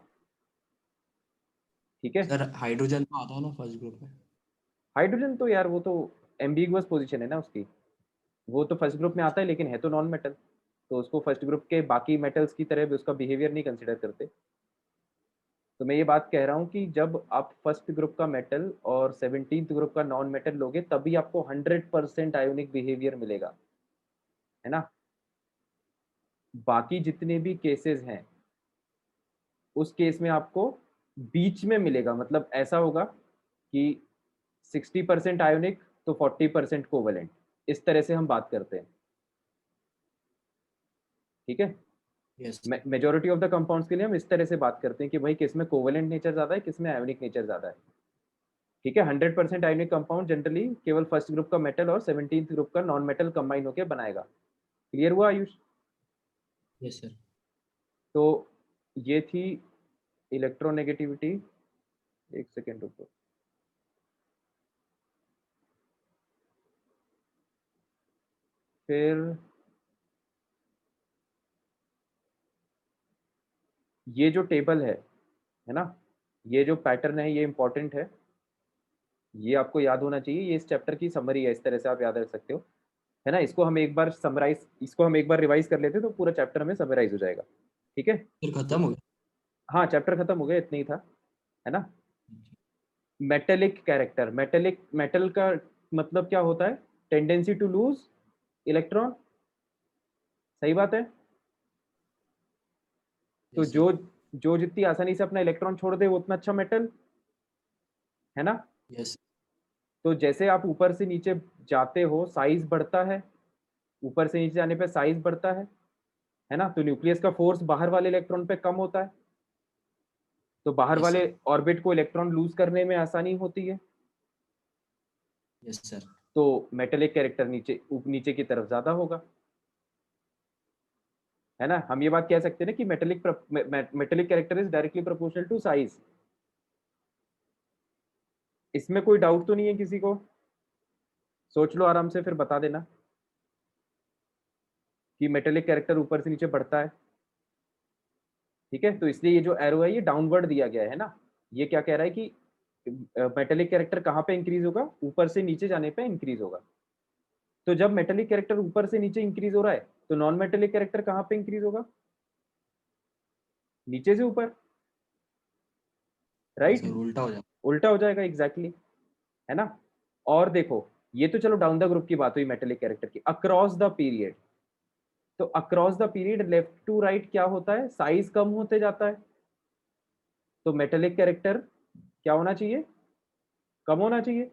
ठीक है। सर हाइड्रोजन तो आता है ना फर्स्ट ग्रुप में? हाइड्रोजन तो यार वो तो एम्बिगुअस पोजीशन है ना उसकी, वो तो फर्स्ट ग्रुप में आता है लेकिन है तो नॉन मेटल, तो उसको फर्स्ट ग्रुप के बाकी मेटल्स की तरह भी उसका बिहेवियर नहीं कंसिडर करते। तो मैं ये बात कह रहा हूँ कि जब आप फर्स्ट ग्रुप का मेटल और 17th ग्रुप का नॉन मेटल लोगे तभी आपको 100% आयोनिक बिहेवियर मिलेगा, है ना। बाकी जितने भी केसेस हैं उस केस में आपको बीच में मिलेगा, मतलब ऐसा होगा कि 60% आयोनिक तो 40% कोवेलेंट, इस तरह से हम बात करते हैं। ठीक है। Yes. Majority of the compounds के लिए हम इस तरह से बात करते हैं कि भाई किस में कोवेलेंट नेचर ज्यादा है, किस में आयोनिक नेचर ज्यादा है। ठीक है। 100% आयोनिक कंपाउंड जनरली केवल फर्स्ट ग्रुप का मेटल और 17th ग्रुप का नॉन मेटल कंबाइन होकर बनाएगा। क्लियर हुआ आयुष? Yes sir. तो ये थी इलेक्ट्रोनेगेटिविटी। एक सेकेंड रुको। फिर ये जो टेबल है ना, ये जो पैटर्न है ये इंपॉर्टेंट है, ये आपको याद होना चाहिए, ये इस चैप्टर की समरी है, इस तरह से आप याद रख सकते हो, है ना। इसको हम एक बार रिवाइज कर लेते तो पूरा चैप्टर में समराइज हो जाएगा। ठीक है। फिर तो खत्म हो गया? हाँ चैप्टर खत्म हो गया, इतना ही था, है ना। मेटेलिक कैरेक्टर, मेटल का मतलब क्या होता है, टेंडेंसी टू लूज इलेक्ट्रॉन, सही बात है। तो यस जो सर। जो जितनी आसानी से अपना इलेक्ट्रॉन छोड़ दे वो उतना अच्छा मेटल, है ना। यस। तो जैसे आप ऊपर से नीचे जाते हो साइज बढ़ता है, ऊपर से नीचे जाने पे साइज बढ़ता है ना। तो न्यूक्लियस का फोर्स बाहर वाले इलेक्ट्रॉन पे कम होता है, तो बाहर यस वाले सर। ऑर्बिट को इलेक्ट्रॉन लूज करने में आसानी होती है। Yes sir. तो मेटेलिक कैरेक्टर नीचे की तरफ ज्यादा होगा, है ना। हम ये बात कह सकते हैं ना कि metallic character is directly proportional to size. इसमें कोई डाउट तो नहीं है किसी को, सोच लो आराम से फिर बता देना कि मेटेलिक कैरेक्टर ऊपर से नीचे बढ़ता है, ठीक है। तो इसलिए ये जो एरो है ये डाउनवर्ड दिया गया है ना। ये क्या कह रहा है कि मेटेलिक कैरेक्टर कहाँ पे इंक्रीज होगा, ऊपर से नीचे जाने पे इंक्रीज होगा। तो जब मेटेलिक कैरेक्टर ऊपर से नीचे इंक्रीज हो रहा है तो नॉन मेटेलिक कैरेक्टर कहाँ पे इंक्रीज होगा, नीचे से ऊपर, हाँ राइट। सर, उल्टा हो जाए। उल्टा हो जाएगा, एग्जैक्टली है ना। और देखो ये तो चलो डाउन द ग्रुप की बात हुई मेटेलिक कैरेक्टर की। अक्रॉस द पीरियड, तो across the period left to right क्या होता है, साइज कम होते जाता है। तो मेटेलिक कैरेक्टर क्या होना चाहिए, कम होना चाहिए,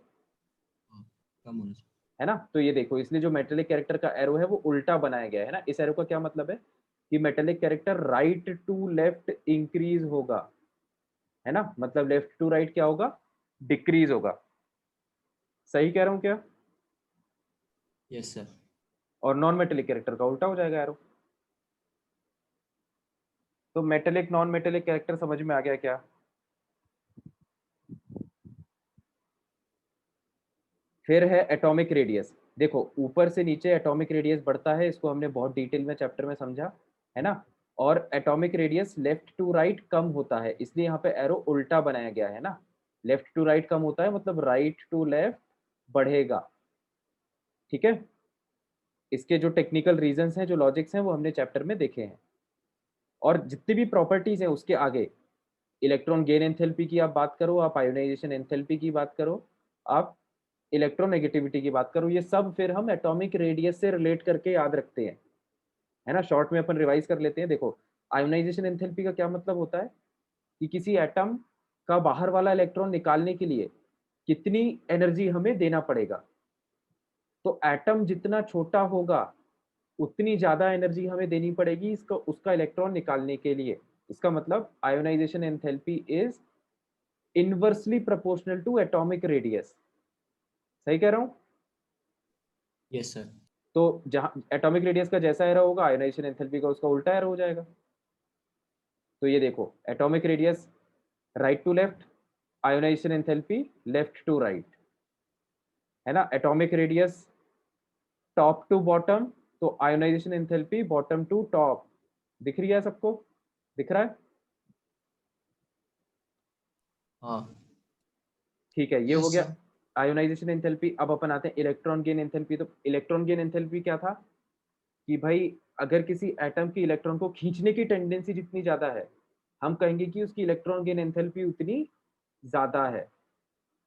हाँ, कम होना चाहिए। है ना। तो ये देखो इसलिए जो मेटेलिक कैरेक्टर का एरो है वो उल्टा बनाया गया है ना। इस एरो का क्या मतलब है कि metallic character right to left increase होगा, है ना। मतलब लेफ्ट टू राइट क्या होगा, डिक्रीज होगा। सही कह रहा हूं क्या। Yes sir. और नॉन मेटेलिक कैरेक्टर का उल्टा हो जाएगा एरो। तो मेटेलिक नॉन मेटेलिक कैरेक्टर समझ में आ गया क्या। फिर है एटॉमिक रेडियस। देखो ऊपर से नीचे एटॉमिक रेडियस बढ़ता है, इसको हमने बहुत डिटेल में चैप्टर में समझा, है ना। और atomic radius left to right कम होता है, इसलिए यहाँ पे एरो उल्टा बनाया गया है ना। लेफ्ट टू राइट कम होता है मतलब राइट टू लेफ्ट बढ़ेगा, ठीक है। इसके जो टेक्निकल रीजंस हैं, जो लॉजिक्स हैं, वो हमने चैप्टर में देखे हैं। और जितनी भी प्रॉपर्टीज हैं उसके आगे, इलेक्ट्रॉन गेन एंथैल्पी की आप बात करो, आप आयोनाइजेशन एंथैल्पी की बात करो, आप इलेक्ट्रोनेगेटिविटी की बात करो, ये सब फिर हम एटॉमिक रेडियस से रिलेट करके याद रखते हैं, है ना। शॉर्ट में अपन रिवाइज कर लेते हैं। देखो आयोनाइजेशन एंथैल्पी का क्या मतलब होता है कि किसी एटम का बाहर वाला इलेक्ट्रॉन निकालने के लिए कितनी एनर्जी हमें देना पड़ेगा। तो एटम जितना छोटा होगा उतनी ज्यादा एनर्जी हमें देनी पड़ेगी इसका उसका इलेक्ट्रॉन निकालने के लिए। इसका मतलब ionisation enthalpy is inversely proportional to atomic radius. सही कह रहा हूं। Yes sir. तो जहां एटॉमिक रेडियस का जैसा एरो होगा आयोनाइजेशन एंथैल्पी का उसका उल्टा एरो हो जाएगा। तो ये देखो atomic radius right to left, ionization enthalpy left to right, है ना। Atomic radius top to bottom, तो ionization enthalpy bottom to top. दिख रही है सबको, दिख रहा है, हाँ। ठीक है। ये हो यस गया सर। Ionisation enthalpy. अब अपन आते हैं इलेक्ट्रॉन गेन एंथैल्पी। तो इलेक्ट्रॉन गेन एंथैल्पी क्या था कि भाई अगर किसी एटम की इलेक्ट्रॉन को खींचने की टेंडेंसी जितनी ज्यादा है, हम कहेंगे कि उसकी इलेक्ट्रॉन गेन एंथैल्पी उतनी ज्यादा है,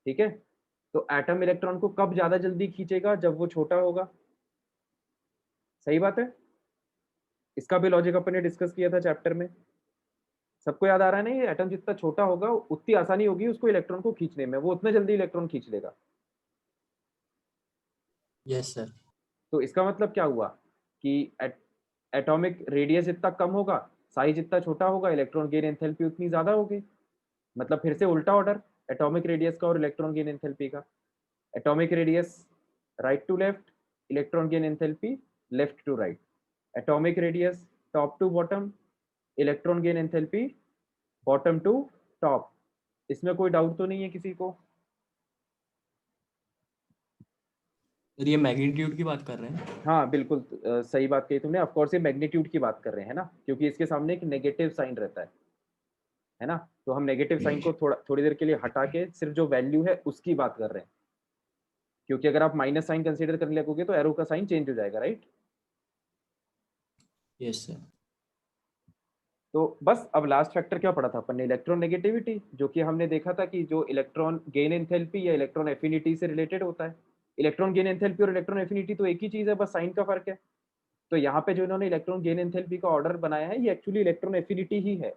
ठीक है। तो एटम इलेक्ट्रॉन को कब ज्यादा जल्दी खींचेगा, जब वो छोटा होगा, सही बात है। इसका भी लॉजिक अपन ने डिस्कस किया था चैप्टर में, सबको याद आ रहा है ना। ये एटम जितना छोटा होगा उतनी आसानी होगी उसको इलेक्ट्रॉन को खींचने में, वो उतना जल्दी इलेक्ट्रॉन खींच लेगा। Yes sir. तो इसका मतलब क्या हुआ कि एटॉमिक रेडियस जितना कम होगा, साइज जितना छोटा होगा, इलेक्ट्रॉन गेन एंथैल्पी उतनी ज्यादा होगी। मतलब फिर से उल्टा ऑर्डर एटॉमिक रेडियस का और इलेक्ट्रॉन गेन एंथैल्पी का। Atomic radius right to left, electron gain enthalpy left to right. Atomic radius top to bottom, electron gain enthalpy bottom to top. इसमें कोई डाउट तो नहीं है किसी को। सर ये मैग्नीट्यूड की बात कर रहे हैं। हाँ बिल्कुल, सही बात कही तुमने। ऑफ कोर्स ये मैग्नीट्यूड की बात कर रहे हैं ना, क्योंकि इसके सामने एक नेगेटिव साइन रहता है ना। तो हम नेगेटिव साइन को थोड़ी देर के लिए हटा के सिर्फ जो वैल्यू है उसकी बात कर रहे हैं, क्योंकि अगर आप माइनस साइन कंसीडर करने लगोगे तो एरो का साइन चेंज हो जाएगा, राइट। Yes sir. तो बस अब लास्ट फैक्टर क्या पढ़ा था अपन ने, इलेक्ट्रॉन नेगेटिविटी, जो कि हमने देखा था कि जो इलेक्ट्रॉन गेन एंथैल्पी या इलेक्ट्रॉन एफिनिटी से रिलेटेड होता है। इलेक्ट्रॉन गेन एंथैल्पी और इलेक्ट्रॉन एफिनिटी तो एक ही चीज है, बस साइन का फर्क है। तो यहाँ पे जो इन्होंने इलेक्ट्रॉन गेन एंथैल्पी का ऑर्डर बनाया है ये एक्चुअली इलेक्ट्रॉन एफिनिटी ही है,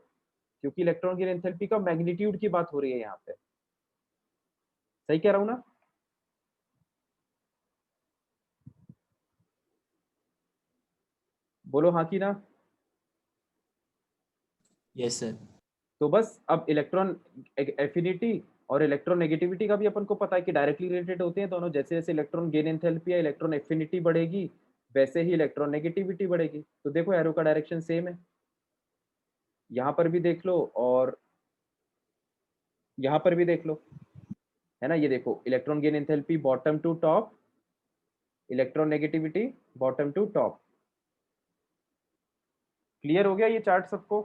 क्योंकि इलेक्ट्रॉन गेन एंथैल्पी का मैग्नीट्यूड की बात हो रही है यहाँ पे। सही कह रहा हूँ ना? बोलो हाँ कि ना। Yes sir. तो बस अब इलेक्ट्रॉन एफिनिटी और इलेक्ट्रॉन नेगेटिविटी का भी अपन को पता है कि डायरेक्टली रिलेटेड होते हैं दोनों। जैसे जैसे इलेक्ट्रॉन गेन एंथैल्पी या इलेक्ट्रॉन एफिनिटी बढ़ेगी वैसे ही इलेक्ट्रॉन नेगेटिविटी बढ़ेगी। तो देखो एरो का डायरेक्शन सेम है, यहाँ पर भी देख लो और यहाँ पर भी देख लो, है ना। ये देखो electron gain enthalpy bottom to top, electron negativity bottom to top. Clear हो गया ये चार्ट सबको?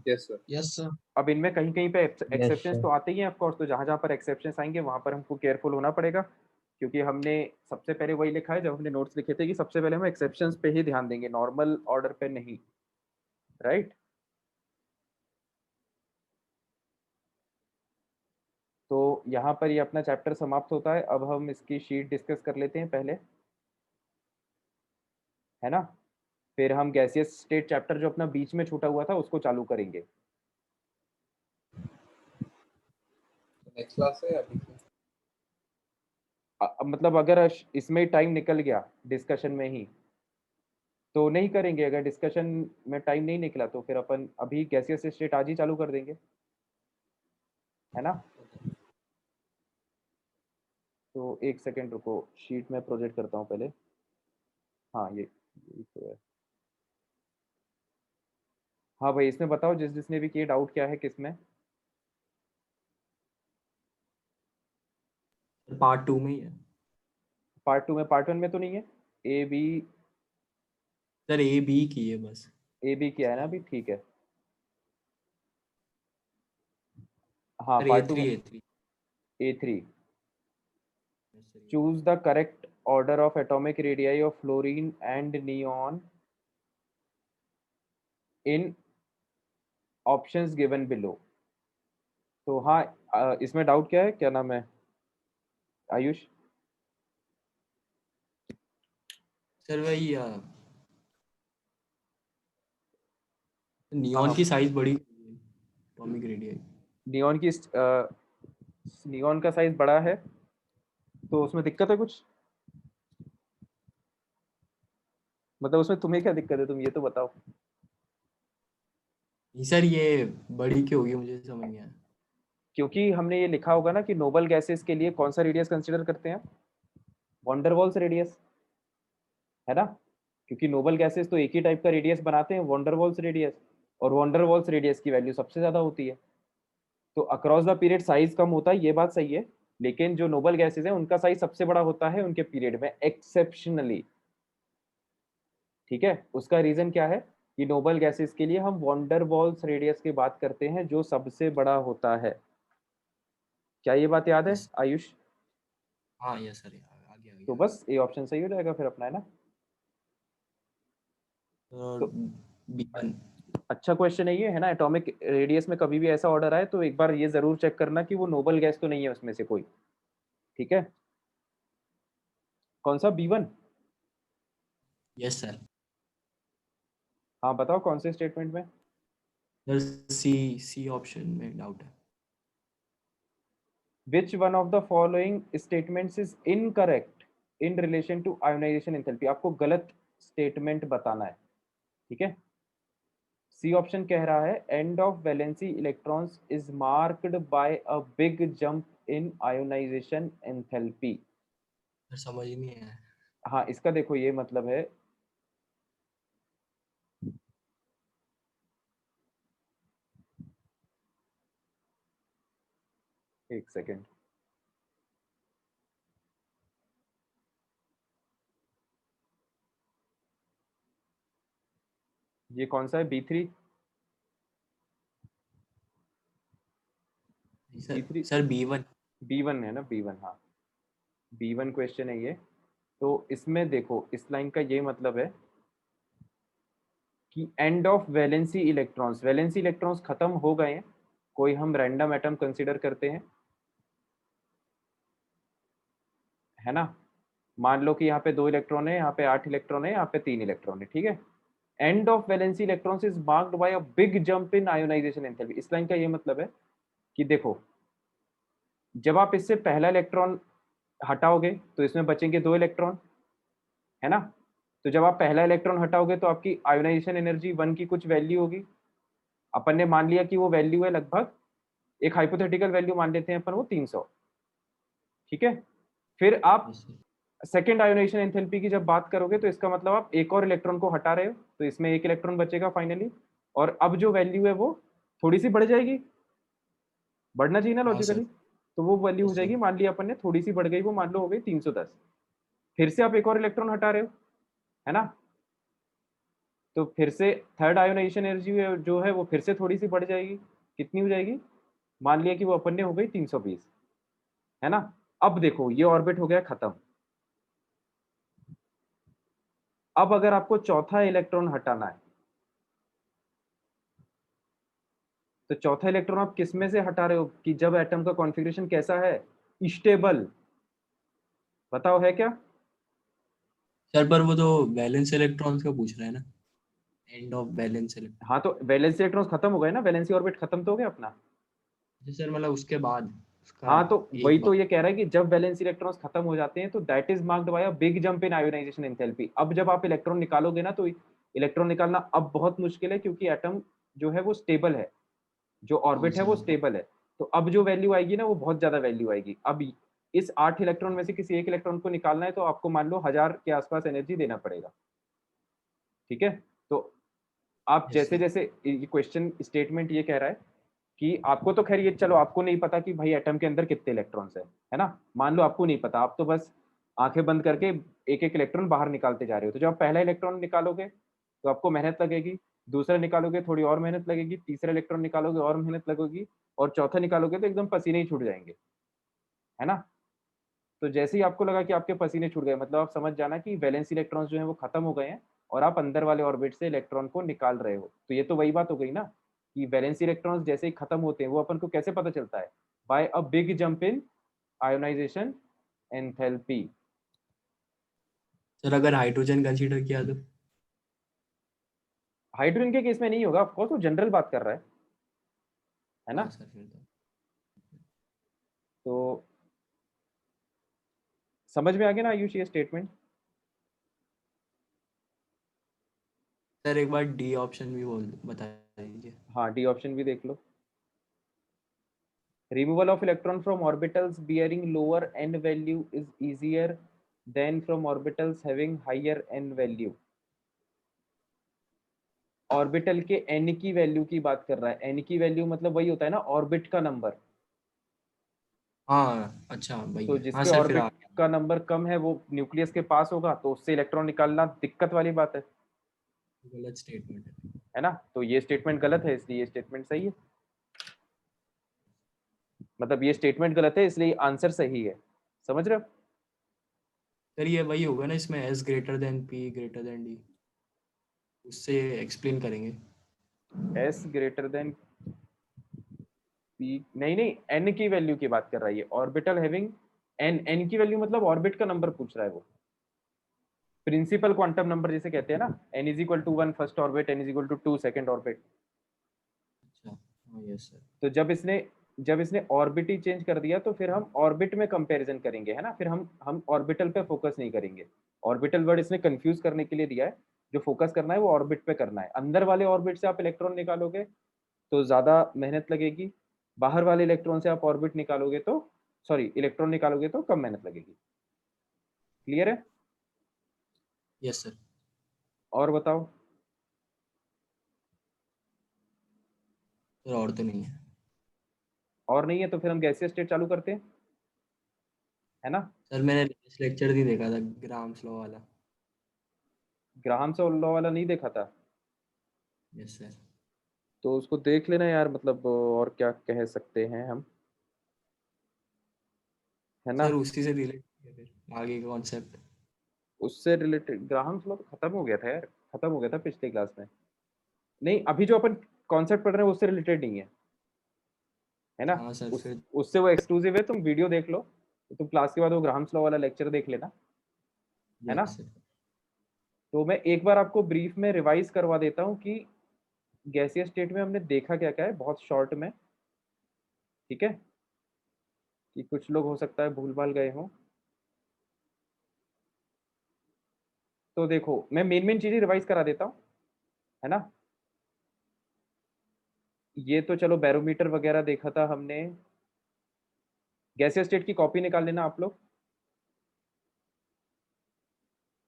Yes sir. Yes sir. अब इनमें कहीं कहीं पे एक्सेप्शंस sir. तो आते ही हैं ऑफ कोर्स, तो जहां जहां पर एक्सेप्शंस आएंगे वहां पर हमको केयरफुल होना पड़ेगा, क्योंकि हमने सबसे पहले वही लिखा है जब हमने नोट्स लिखे थे कि सबसे पहले हम एक्सेप्शंस पे ही ध्यान देंगे, नॉर्मल ऑर्डर पे नहीं, राइट। तो यहाँ पर ये अपना चैप्टर समाप्त होता है। अब हम इसकी शीट डिस्कस कर लेते हैं पहले, है ना। फिर हम गैसियस स्टेट चैप्टर जो अपना बीच में छूटा हुआ था उसको चालू करेंगे। नेक्स्ट क्लास है अभी से? मतलब अगर इसमें टाइम निकल गया डिस्कशन में ही तो नहीं करेंगे, अगर डिस्कशन में टाइम नहीं निकला तो फिर अपन अभी गैसियस स्टेट आज ही चालू कर देंगे, है ना। तो एक सेकेंड रुको, शीट में प्रोजेक्ट करता हूँ पहले। हाँ ये तो है। हाँ भाई इसमें बताओ जिस जिसने भी किए डाउट क्या है किसमें। पार्ट 2 में ही है पार्ट 2 में, पार्ट 1 में तो नहीं है। A B, sir. A B की है बस। ए बी किया है ना अभी, ठीक है। हाँ सर पार्ट 2 A3 में A3। A3, Yes, sir, A3। choose the correct order of atomic radii of fluorine and neon in options given below। तो हाँ इसमें डाउट क्या है, क्या नाम है आयुष? सर वही हाँ नियॉन हाँ, की साइज बड़ी एटॉमिक रेडियस। नियॉन की नियॉन का साइज बड़ा है तो उसमें दिक्कत है कुछ? मतलब उसमें तुम्हें क्या दिक्कत है, तुम ये तो बताओ। नहीं सर, ये बड़ी क्यों होगी मुझे समझ नहीं आया। क्योंकि हमने ये लिखा होगा ना कि नोबल गैसेस के लिए कौन सा रेडियस कंसीडर करते हैं, वॉन्डरवॉल्स रेडियस, है ना। क्योंकि नोबल गैसेस तो एक ही टाइप का रेडियस बनाते हैं, वॉन्डरवॉल्स रेडियस, और वॉन्डरवॉल्स रेडियस की वैल्यू सबसे ज्यादा होती है। तो अक्रॉस द पीरियड साइज कम होता है, ये बात सही है, लेकिन जो नोबल गैसेस हैं उनका साइज सबसे बड़ा होता है उनके पीरियड में एक्सेप्शनली। ठीक है, उसका रीजन क्या है कि नोबल गैसेस के लिए हम वॉन्डरवॉल्स रेडियस की बात करते हैं जो सबसे बड़ा होता है। क्या ये बात याद है Yes। आयुष? हाँ यस सर, आ गया आ तो गया। बस ये ऑप्शन सही हो जाएगा फिर अपना, है ना। और तो B1। अच्छा क्वेश्चन है ये, है ना। एटॉमिक रेडियस में कभी भी ऐसा ऑर्डर आए तो एक बार ये जरूर चेक करना कि वो नोबल गैस तो नहीं है उसमें से कोई। ठीक है, कौन सा B1? Yes sir. हाँ बताओ कौन से स्टेटमेंट में? सर सी ऑप्शन में डाउट है। Which one of the following statements is incorrect in relation to ionisation enthalpy? आपको गलत स्टेटमेंट बताना है, ठीक है। सी ऑप्शन कह रहा है end of valency electrons is marked by a big jump in ionisation enthalpy. Sir समझ ही नहीं आया। हाँ इसका देखो ये मतलब है, एक सेकेंड, ये कौन सा है B3? Sir B3 sir B1। B1 है ना, B1, हाँ B1 क्वेश्चन है ये। तो इसमें देखो इस लाइन का ये मतलब है कि एंड ऑफ वैलेंसी इलेक्ट्रॉन्स खत्म हो गए हैं, कोई हम रैंडम एटम कंसीडर करते हैं, है ना। मान लो कि यहाँ पे 2 इलेक्ट्रॉन है, यहाँ पे 8 इलेक्ट्रॉन है, यहाँ पे 3 इलेक्ट्रॉन है, ठीक है। End of valency electrons is marked by a big jump in ionisation enthalpy. इस लाइन का ये मतलब है कि देखो, जब आप इससे पहला इलेक्ट्रॉन हटाओगे तो इसमें बचेंगे 2 इलेक्ट्रॉन, है ना। तो जब आप पहला इलेक्ट्रॉन हटाओगे तो आपकी आयोनाइजेशन एनर्जी 1 की कुछ वैल्यू होगी। अपन ने मान लिया कि वो वैल्यू है लगभग, एक हाइपोथेटिकल वैल्यू मान लेते हैं अपन वो 300, ठीक है। फिर आप yes, sir. Second ionization enthalpy की जब बात करोगे तो इसका मतलब आप एक और इलेक्ट्रॉन को हटा रहे हो, तो इसमें एक इलेक्ट्रॉन बचेगा फाइनली, और अब जो वैल्यू है वो थोड़ी सी बढ़ जाएगी, बढ़ना चाहिए ना हाँ सर, लॉजिकली। तो वो वैल्यू हो yes, sir. जाएगी, मान लिया अपन ने थोड़ी सी बढ़ गई, वो मान लो हो गई 310। फिर से आप एक और इलेक्ट्रॉन हटा रहे हो, है ना। तो फिर से थर्ड आयोनाइजेशन एनर्जी जो है वो फिर से थोड़ी सी बढ़ जाएगी, कितनी हो जाएगी, मान लिया कि वो अपन ने हो गई 320, है ना। अब देखो ये ऑर्बिट हो गया खत्म। अब अगर आपको चौथा इलेक्ट्रॉन हटाना है, तो चौथा इलेक्ट्रॉन आप किस में से हटा रहे हो, कि जब एटम का कॉन्फ़िगरेशन कैसा है, स्टेबल। बताओ है क्या। सर पर वो तो वैलेंस इलेक्ट्रॉन्स का पूछ रहा है ना, एंड ऑफ वैलेंस इलेक्ट्रॉन। हाँ तो वैलेंसी इलेक्ट्रॉन्स खत्म हो गए ना, वैलेंसी ऑर्बिट खत्म तो हो गया अपना। जी सर, मतलब उसके बाद उसका हाँ तो वही एक तो बार। ये कह रहा है कि जब वैलेंसी इलेक्ट्रॉन्स खत्म हो जाते हैं तो that is marked by a big jump in ionisation enthalpy. अब जब आप इलेक्ट्रॉन निकालोगे ना, तो इलेक्ट्रॉन निकालना अब बहुत मुश्किल है, क्योंकि एटम जो है वो स्टेबल है, जो हाँ ऑर्बिट है वो सर, स्टेबल है। तो अब जो वैल्यू आएगी ना वो बहुत ज्यादा वैल्यू आएगी। अब इस 8 इलेक्ट्रॉन में से किसी एक इलेक्ट्रॉन को निकालना है तो आपको मान लो 1000 के आसपास एनर्जी देना पड़ेगा, ठीक है। तो आप यस जैसे सर। जैसे ये क्वेश्चन स्टेटमेंट ये कह रहा है कि आपको तो खैर ये, चलो आपको नहीं पता कि भाई एटम के अंदर कितने इलेक्ट्रॉन्स है ना। मान लो आपको नहीं पता, आप तो बस आंखें बंद करके एक एक इलेक्ट्रॉन बाहर निकालते जा रहे हो। तो जब आप पहला इलेक्ट्रॉन निकालोगे तो आपको मेहनत लगेगी, दूसरा निकालोगे थोड़ी और मेहनत लगेगी, तीसरा इलेक्ट्रॉन निकालोगे और मेहनत लगेगी, और चौथा निकालोगे तो एकदम पसीने ही छूट जाएंगे, है ना। तो जैसे ही आपको लगा कि आपके पसीने छूट गए, मतलब आप समझ जाना कि वैलेंस इलेक्ट्रॉन्स जो है वो खत्म हो गए हैं, और आप अंदर वाले ऑर्बिट से इलेक्ट्रॉन को निकाल रहे हो। तो ये तो वही बात हो गई ना, कि वैलेंसी इलेक्ट्रॉन्स जैसे ही खत्म होते हैं वो अपन को कैसे पता चलता है, by a big jump in ionisation enthalpy. Sir अगर हाइड्रोजन कंसीडर किया तो? हाइड्रोजन के केस में नहीं होगा, ऑफकोर्स वो जनरल बात कर रहा है हाँ ना। सर, फिर तो तो समझ में आ गया ना आयुष ये स्टेटमेंट। सर एक बार डी ऑप्शन भी बोल बता दीजिए। हाँ डी ऑप्शन भी देख लो। Removal of electron from orbitals bearing lower n value is easier than from orbitals having higher n value. Orbital के n की वैल्यू की बात कर रहा है। n की वैल्यू मतलब वही होता है ना ऑर्बिट का नंबर। हाँ अच्छा तो भैया, हाँ जिसके सर फिर आ ऑर्बिट गया। का नंबर कम है वो न्यूक्लियस के पास होगा, तो उससे इलेक्ट्रॉन निकालना दिक्कत वाली बात गलत स्टेटमेंट है। है ना। तो ये स्टेटमेंट गलत है, इसलिए ये स्टेटमेंट सही है। मतलब ये स्टेटमेंट गलत है इसलिए आंसर सही है, समझ रहे हो। सर ये वही होगा ना, इसमें S greater than P greater than D, उससे एक्सप्लेन करेंगे। एस ग्रेटर देन पी, नहीं नहीं, एन की वैल्यू की बात कर रहा है ये, ऑर्बिटल हैविंग एन। एन की वैल्यू मतलब ऑर्बिट का नंबर पूछ रहा है वो, प्रिंसिपल क्वांटम नंबर जिसे कहते हैं ना। N is equal to 1 first orbit, N is equal to 2 second orbit. अच्छा हाँ, यस सर। तो जब इसने ऑर्बिट ही चेंज कर दिया तो फिर हम ऑर्बिट में कंपैरिजन करेंगे, है ना। फिर हम ऑर्बिटल पे फोकस नहीं करेंगे। ऑर्बिटल वर्ड इसने कंफ्यूज करने के लिए दिया है, जो फोकस करना है वो ऑर्बिट पे करना है। अंदर वाले ऑर्बिट से आप इलेक्ट्रॉन निकालोगे तो ज्यादा मेहनत लगेगी, बाहर वाले इलेक्ट्रॉन से आप ऑर्बिट निकालोगे तो, सॉरी इलेक्ट्रॉन निकालोगे तो कम मेहनत लगेगी। क्लियर है। Yes sir. और बताओ। सर और तो नहीं है। और नहीं है तो फिर हम गैसीय स्टेट चालू करते हैं, है ना। सर मैंने लास्ट लेक्चर ही देखा था, ग्राम्स लॉ वाला। ग्राहम से लॉ वाला नहीं देखा था, यस सर। तो उसको देख लेना यार, मतलब और क्या कह सकते हैं हम, है ना। सर उसी से रिलेट फिर आगे का कॉन्सेप्ट। उससे रिलेटेड ग्राहम लॉ तो खत्म हो गया था यार, खत्म हो गया था पिछले क्लास में। नहीं, अभी जो अपन कॉन्सेप्ट पढ़ रहे हैं उससे रिलेटेड नहीं है ना। हाँ सर फिर उससे वो एक्सक्लूसिव है, तुम वीडियो देख लो, तुम क्लास के बाद वो ग्राहम्स लॉ वाला लेक्चर देख लेना, है ना। Yes sir. तो मैं एक बार आपको ब्रीफ में रिवाइज करवा देता हूँ कि गैसियस स्टेट में हमने देखा क्या क्या है, बहुत शॉर्ट में, ठीक है, कि कुछ लोग हो सकता है भूल भाल गए हों। तो देखो मैं मेन मेन चीजें रिवाइज करा देता हूँ, है ना। ये तो चलो बैरोमीटर वगैरह देखा था हमने। गैसियस स्टेट की कॉपी निकाल लेना आप लोग।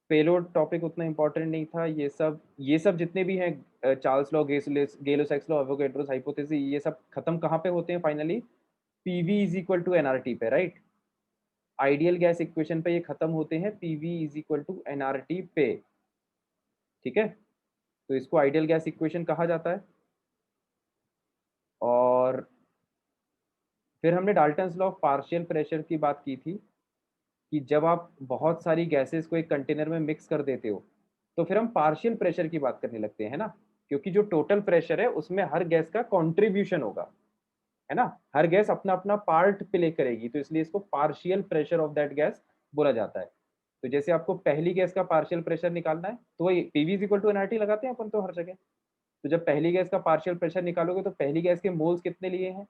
पेलोड टॉपिक उतना इंपॉर्टेंट नहीं था, ये सब जितने भी हैं, Charles law, Gay Lussac's law, Avogadro's hypothesis, ये सब खत्म कहाँ पे होते हैं finally? PV is equal to NRT पे, राइट। आइडियल गैस इक्वेशन पे ये खत्म होते हैं PV is equal to NRT पे, ठीक है। तो इसको आइडियल गैस इक्वेशन कहा जाता है। और फिर हमने Dalton's law of partial pressure की बात की थी कि जब आप बहुत सारी गैसेस को एक कंटेनर में मिक्स कर देते हो तो फिर हम पार्शियल प्रेशर की बात करने लगते हैं ना, क्योंकि जो टोटल प्रेशर है उसमें हर गैस का कंट्रीब्यूशन होगा, है ना। हर गैस अपना अपना पार्ट प्ले करेगी, तो इसलिए इसको partial pressure of that gas बोला जाता है। तो जैसे आपको पहली गैस का पार्शियल प्रेशर निकालना है तो वही PV is equal to NRT लगाते हैं अपन तो हर जगह। तो जब पहली गैस का पार्शियल प्रेशर निकालोगे तो पहली गैस के मोल्स कितने लिए हैं,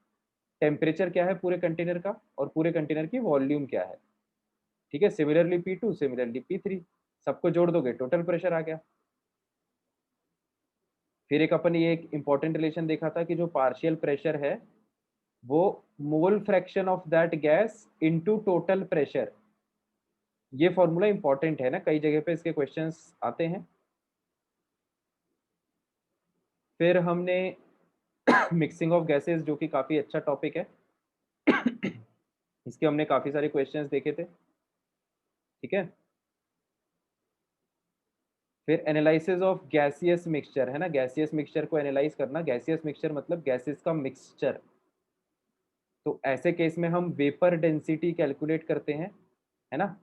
टेम्परेचर क्या है पूरे कंटेनर का, और पूरे कंटेनर की वॉल्यूम क्या है, ठीक है। सिमिलरली P2, सिमिलरली P3, सबको जोड़ दोगे टोटल प्रेशर आ गया। फिर एक अपन ये एक इंपॉर्टेंट रिलेशन देखा था कि जो पार्शियल प्रेशर है वो mole fraction of that gas into total pressure. ये फॉर्मूला इंपॉर्टेंट है ना, कई जगह पे इसके क्वेश्चंस आते हैं। फिर हमने मिक्सिंग ऑफ गैसेस, जो कि काफी अच्छा टॉपिक है, इसके हमने काफी सारे क्वेश्चंस देखे थे, ठीक है। फिर एनालिसिस ऑफ गैसियस मिक्सचर, है ना, गैसियस मिक्सचर को एनालाइज करना। गैसियस मिक्सचर मतलब गैसेस का मिक्सचर। तो ऐसे केस में हम वेपर डेंसिटी कैलकुलेट करते हैं, है ना।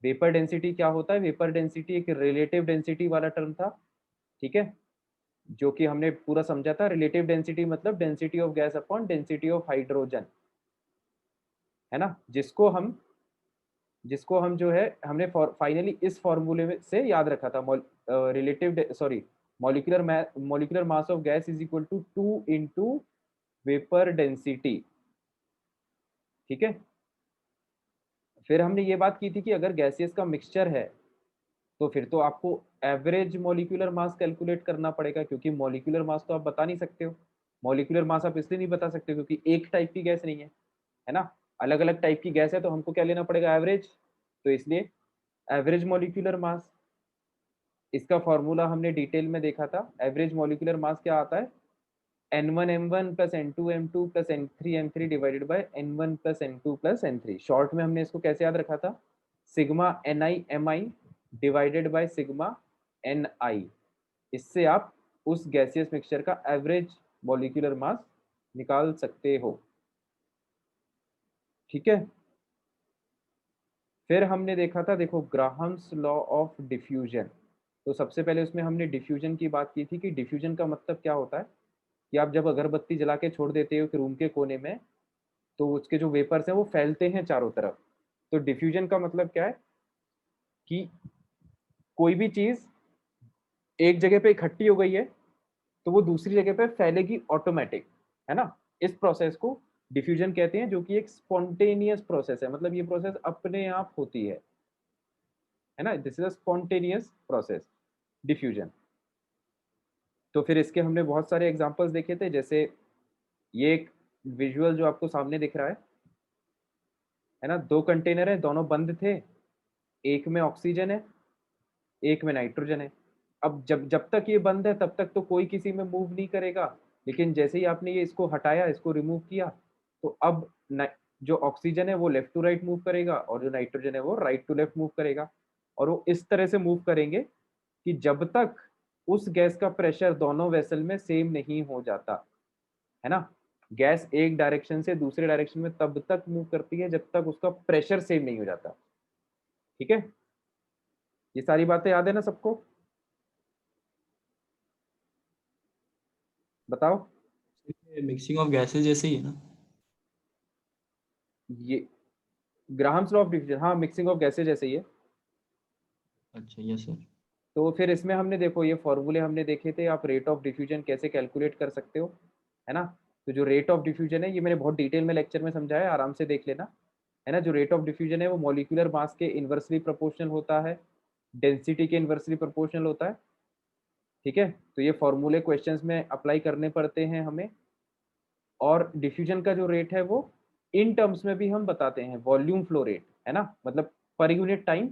वेपर डेंसिटी क्या होता है? वेपर डेंसिटी एक रिलेटिव डेंसिटी वाला टर्म था, ठीक है, जो कि हमने पूरा समझा था। रिलेटिव डेंसिटी मतलब density of gas upon density of hydrogen, है ना। जिसको हम जो है हमने फाइनली इस फॉर्मूले से याद रखा था। Molecular mass of gas is equal to 2 into vapour density, ठीक है। फिर हमने ये बात की थी कि अगर गैसियस का मिक्सचर है तो फिर तो आपको एवरेज मॉलिक्यूलर मास कैलकुलेट करना पड़ेगा, क्योंकि मॉलिक्यूलर मास तो आप बता नहीं सकते हो। मॉलिक्यूलर मास आप इसलिए नहीं बता सकते क्योंकि एक टाइप की गैस नहीं है ना। अलग अलग टाइप की गैस है तो हमको क्या लेना पड़ेगा? एवरेज। तो इसलिए एवरेज मॉलिक्यूलर मास, इसका फॉर्मूला हमने डिटेल में देखा था। एवरेज मॉलिक्यूलर मास क्या आता है? N1 M1 plus N2 M2 plus N3 M3 divided by N1 plus N2 plus N3। Short में हमने इसको कैसे याद रखा था? Sigma Ni Mi divided by sigma Ni। इससे आप उस गैसियस मिक्सचर का एवरेज मॉलिक्यूलर मास निकाल सकते हो, ठीक है। फिर हमने देखा था, देखो, ग्राहम्स लॉ ऑफ डिफ्यूजन। तो सबसे पहले उसमें हमने डिफ्यूजन की बात की थी कि डिफ्यूजन का मतलब क्या होता है कि आप जब अगरबत्ती जला के छोड़ देते हो रूम के कोने में तो उसके जो वेपर्स हैं वो फैलते हैं चारों तरफ। तो डिफ्यूजन का मतलब क्या है कि कोई भी चीज एक जगह पे इकट्ठी हो गई है तो वो दूसरी जगह पे फैलेगी ऑटोमेटिक, है ना। इस प्रोसेस को डिफ्यूजन कहते हैं, जो कि एक स्पॉन्टेनियस प्रोसेस है, मतलब ये प्रोसेस अपने आप होती है ना। This is a spontaneous process, diffusion. तो फिर इसके हमने बहुत सारे एग्जांपल्स देखे थे, जैसे ये एक विजुअल जो आपको सामने दिख रहा है ना। दो कंटेनर है, दोनों बंद थे, एक में ऑक्सीजन है, एक में नाइट्रोजन है। अब जब जब तक ये बंद है तब तक तो कोई किसी में मूव नहीं करेगा, लेकिन जैसे ही आपने ये इसको हटाया, इसको रिमूव किया, तो अब जो ऑक्सीजन है वो लेफ्ट टू राइट मूव करेगा और जो नाइट्रोजन है वो राइट टू लेफ्ट मूव करेगा। और वो इस तरह से मूव करेंगे कि जब तक उस गैस का प्रेशर दोनों वेसल में सेम नहीं हो जाता, है ना। गैस एक डायरेक्शन से दूसरे डायरेक्शन में तब तक मूव करती है जब तक उसका प्रेशर सेम नहीं हो जाता, ठीक है। ये सारी बातें याद है ना सबको? बताओ। मिक्सिंग ऑफ गैसेस जैसे ही है ना? ये ग्राहम्स लॉ ऑफ डिफ्यूजन, हाँ मिक्सिंग ऑफ गैसेज जैसे ही है। अच्छा, यस सर। तो फिर इसमें हमने देखो ये फॉर्मूले हमने देखे थे, आप रेट ऑफ डिफ्यूजन कैसे कैलकुलेट कर सकते हो, है ना। तो जो रेट ऑफ डिफ्यूजन है ये मैंने बहुत डिटेल में लेक्चर में समझाया है, आराम से देख लेना, है ना। जो रेट ऑफ डिफ्यूजन है वो मॉलिक्यूलर मास के इन्वर्सली प्रोपोर्शनल होता है, डेंसिटी के इन्वर्सली प्रोपोर्शनल होता है, ठीक है। तो ये फॉर्मूले क्वेश्चंस में अप्लाई करने पड़ते हैं हमें। और डिफ्यूजन का जो रेट है वो इन टर्म्स में भी हम बताते हैं, वॉल्यूम फ्लो रेट, है ना, मतलब पर यूनिट टाइम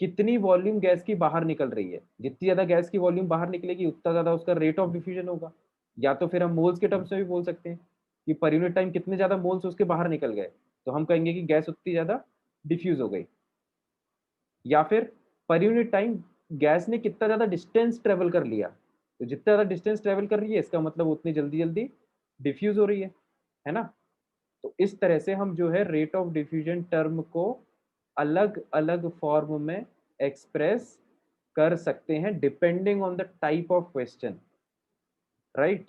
कितनी वॉल्यूम गैस की बाहर निकल रही है, जितनी ज्यादा गैस की वॉल्यूम बाहर निकलेगी उतना ज्यादा उसका रेट ऑफ डिफ्यूजन होगा। या तो फिर हम मोल्स के टर्म्स में भी बोल सकते हैं कि पर यूनिट टाइम कितने ज्यादा मोल्स उसके बाहर निकल गए, तो हम कहेंगे कि गैस उतनी ज्यादा डिफ्यूज हो गई। या फिर पर यूनिट टाइम गैस ने कितना ज्यादा डिस्टेंस ट्रेवल कर लिया, तो जितना ज्यादा डिस्टेंस ट्रेवल कर रही है इसका मतलब उतनी जल्दी जल्दी डिफ्यूज हो रही है ना। तो इस तरह से हम जो है रेट ऑफ डिफ्यूजन टर्म को अलग अलग फॉर्म में एक्सप्रेस कर सकते हैं depending on the type of question, right.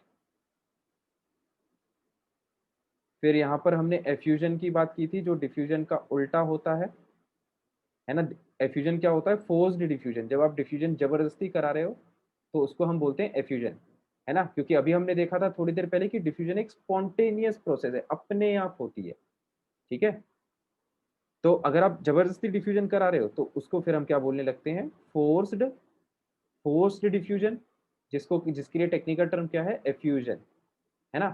फिर यहाँ पर हमने एफ्यूजन की बात की थी, जो डिफ्यूजन का उल्टा होता है ना। एफ्यूजन क्या होता है, फोर्स्ड डिफ्यूजन, जब आप डिफ्यूजन जबरदस्ती करा रहे हो तो उसको हम बोलते हैं एफ्यूजन, है ना। क्योंकि अभी हमने देखा था थोड़ी देर पहले कि डिफ्यूजन एक स्पॉन्टेनियस प्रोसेस है, अपने आप होती है, ठीक है। तो अगर आप जबरदस्ती डिफ्यूजन करा रहे हो तो उसको फिर हम क्या बोलने लगते हैं, फोर्स्ड फोर्स्ड डिफ्यूजन, जिसके लिए टेक्निकल टर्म क्या है, एफ्यूजन, है ना।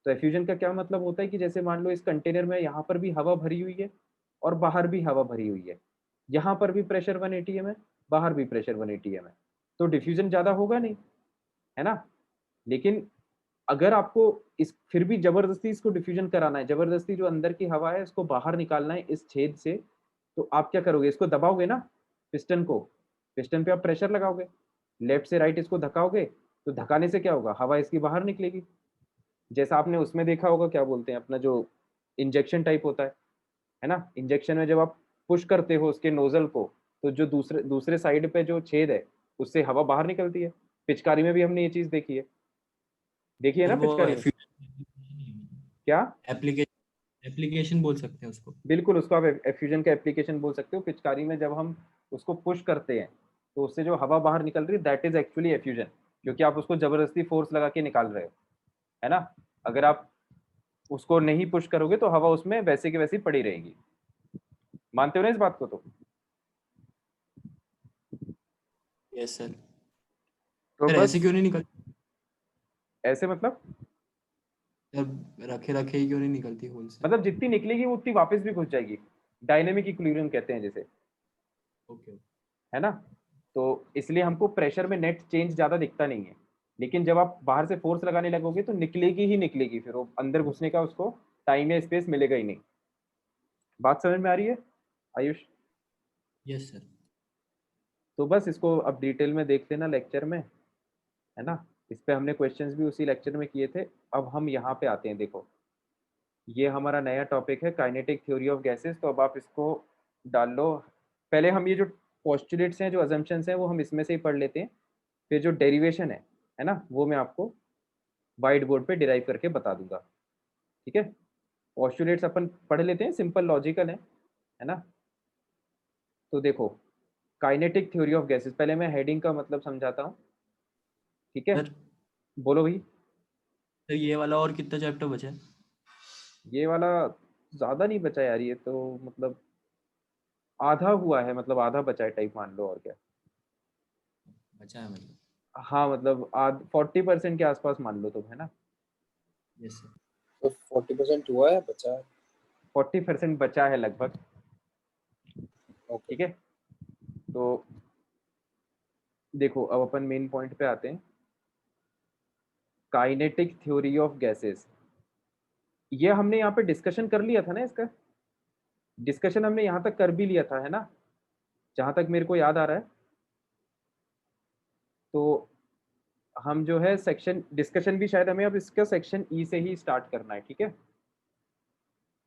तो एफ्यूजन का क्या मतलब होता है कि जैसे मान लो इस कंटेनर में यहाँ पर भी हवा भरी हुई है और बाहर भी हवा भरी हुई है, यहाँ पर भी प्रेशर 1 atm है, बाहर भी प्रेशर 1 atm है, तो डिफ्यूजन ज्यादा होगा नहीं, है ना। लेकिन अगर आपको इस फिर भी जबरदस्ती इसको डिफ्यूजन कराना है, जबरदस्ती जो अंदर की हवा है इसको बाहर निकालना है इस छेद से, तो आप क्या करोगे, इसको दबाओगे ना, पिस्टन को, पिस्टन पे आप प्रेशर लगाओगे, लेफ्ट से राइट इसको धकाओगे, तो धकाने से क्या होगा, हवा इसकी बाहर निकलेगी। जैसा आपने उसमें देखा होगा, क्या बोलते हैं अपना जो इंजेक्शन टाइप होता है ना, इंजेक्शन में जब आप पुश करते हो उसके नोजल को, तो जो दूसरे दूसरे साइड पे जो छेद है उससे हवा बाहर निकलती है। पिचकारी में भी हमने ये चीज देखी है सर ना वो पिचकारी में। क्या, एप्लीकेशन एप्लीकेशन बोल सकते हैं उसको। बिल्कुल उसको आप एफ्यूजन का एप्लीकेशन बोल सकते हो। पिचकारी में जब हम उसको पुश करते हैं तो उससे जो हवा बाहर निकल रही है दैट इज एक्चुअली एफ्यूजन, क्योंकि आप उसको जबरदस्ती फोर्स लगा के निकाल रहे हो, है ना। अगर आप उसको नहीं पुश करोगे तो हवा उसमें वैसे की वैसी पड़ी रहेगी। मानते हो ना इस बात को? तो यस सर। तो सर बस ऐसे क्यों नहीं निकलती? ऐसे मतलब सर रखे रखे ही क्यों नहीं निकलती होल से? जितनी निकलेगी वो उतनी वापस भी घुस जाएगी, डायनेमिक इक्विलिब्रियम कहते हैं जिसे, ओके। है ना। तो इसलिए हमको प्रेशर में नेट चेंज ज्यादा दिखता नहीं है, लेकिन जब आप बाहर से फोर्स लगाने लगोगे तो निकलेगी ही निकलेगी, फिर वो अंदर घुसने का उसको टाइम या स्पेस मिलेगा ही नहीं। बात समझ में आ रही है आयुष? Yes sir. तो बस इसको अब डिटेल में देख लेना लेक्चर में, है ना। इस पे हमने क्वेश्चंस भी उसी लेक्चर में किए थे। अब हम यहाँ पे आते हैं, देखो ये हमारा नया टॉपिक है काइनेटिक थ्योरी ऑफ गैसेस। तो अब आप इसको डाल लो। पहले हम ये जो पोस्टुलेट्स हैं, जो अजम्पशंस हैं, वो हम इसमें से ही पढ़ लेते हैं, फिर जो डेरिवेशन है ना, वो मैं आपको वाइट बोर्ड पे डिराइव करके बता दूंगा, ठीक है। पोस्टुलेट्स अपन पढ़ लेते हैं, सिंपल लॉजिकल है ना। तो देखो काइनेटिक थ्योरी ऑफ गैसेस, पहले मैं हेडिंग का मतलब समझाता हूँ, ठीक है। सर बोलो भाई। सर ये वाला और कितना चैप्टर बचा है? ये वाला ज्यादा नहीं बचा यार, ये तो मतलब आधा हुआ है, मतलब आधा बचा है टाइप मान लो, और क्या। बचा है मतलब? हाँ मतलब 40% के आसपास मान लो तुम, है ना। Yes sir. तो 40% हुआ है, बचा है? 40% बचा है लगभग, ओके। ठीक है। तो देखो अब अपन मेन पॉइंट पे आते हैं, काइनेटिक थ्योरी ऑफ गैसेस। ये हमने यहाँ पे डिस्कशन कर लिया था ना, इसका डिस्कशन हमने यहाँ तक कर भी लिया था, है ना, जहां तक मेरे को याद आ रहा है। तो हम जो है सेक्शन डिस्कशन भी शायद हमें अब इसका सेक्शन ई से ही स्टार्ट करना है, ठीक है।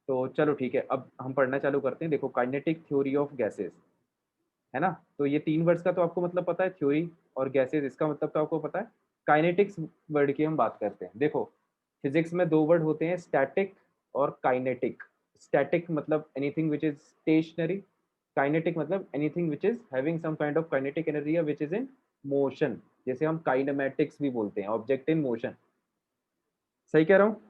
तो चलो ठीक है, अब हम पढ़ना चालू करते हैं। देखो काइनेटिक थ्योरी ऑफ गैसेस, है ना। तो ये 3 वर्ड्स का तो आपको मतलब पता है, थ्योरी और गैसेस, इसका मतलब तो आपको पता है। काइनेटिक्स वर्ड की हम बात करते हैं। देखो फिजिक्स में दो वर्ड होते हैं, स्टैटिक और काइनेटिक। स्टैटिक मतलब anything which is stationary, kinetic मतलब anything which is having some kind of kinetic energy या विच इज इन मोशन, जैसे हम काइनेमैटिक्स भी बोलते हैं, ऑब्जेक्ट इन मोशन। सही कह रहा हूँ?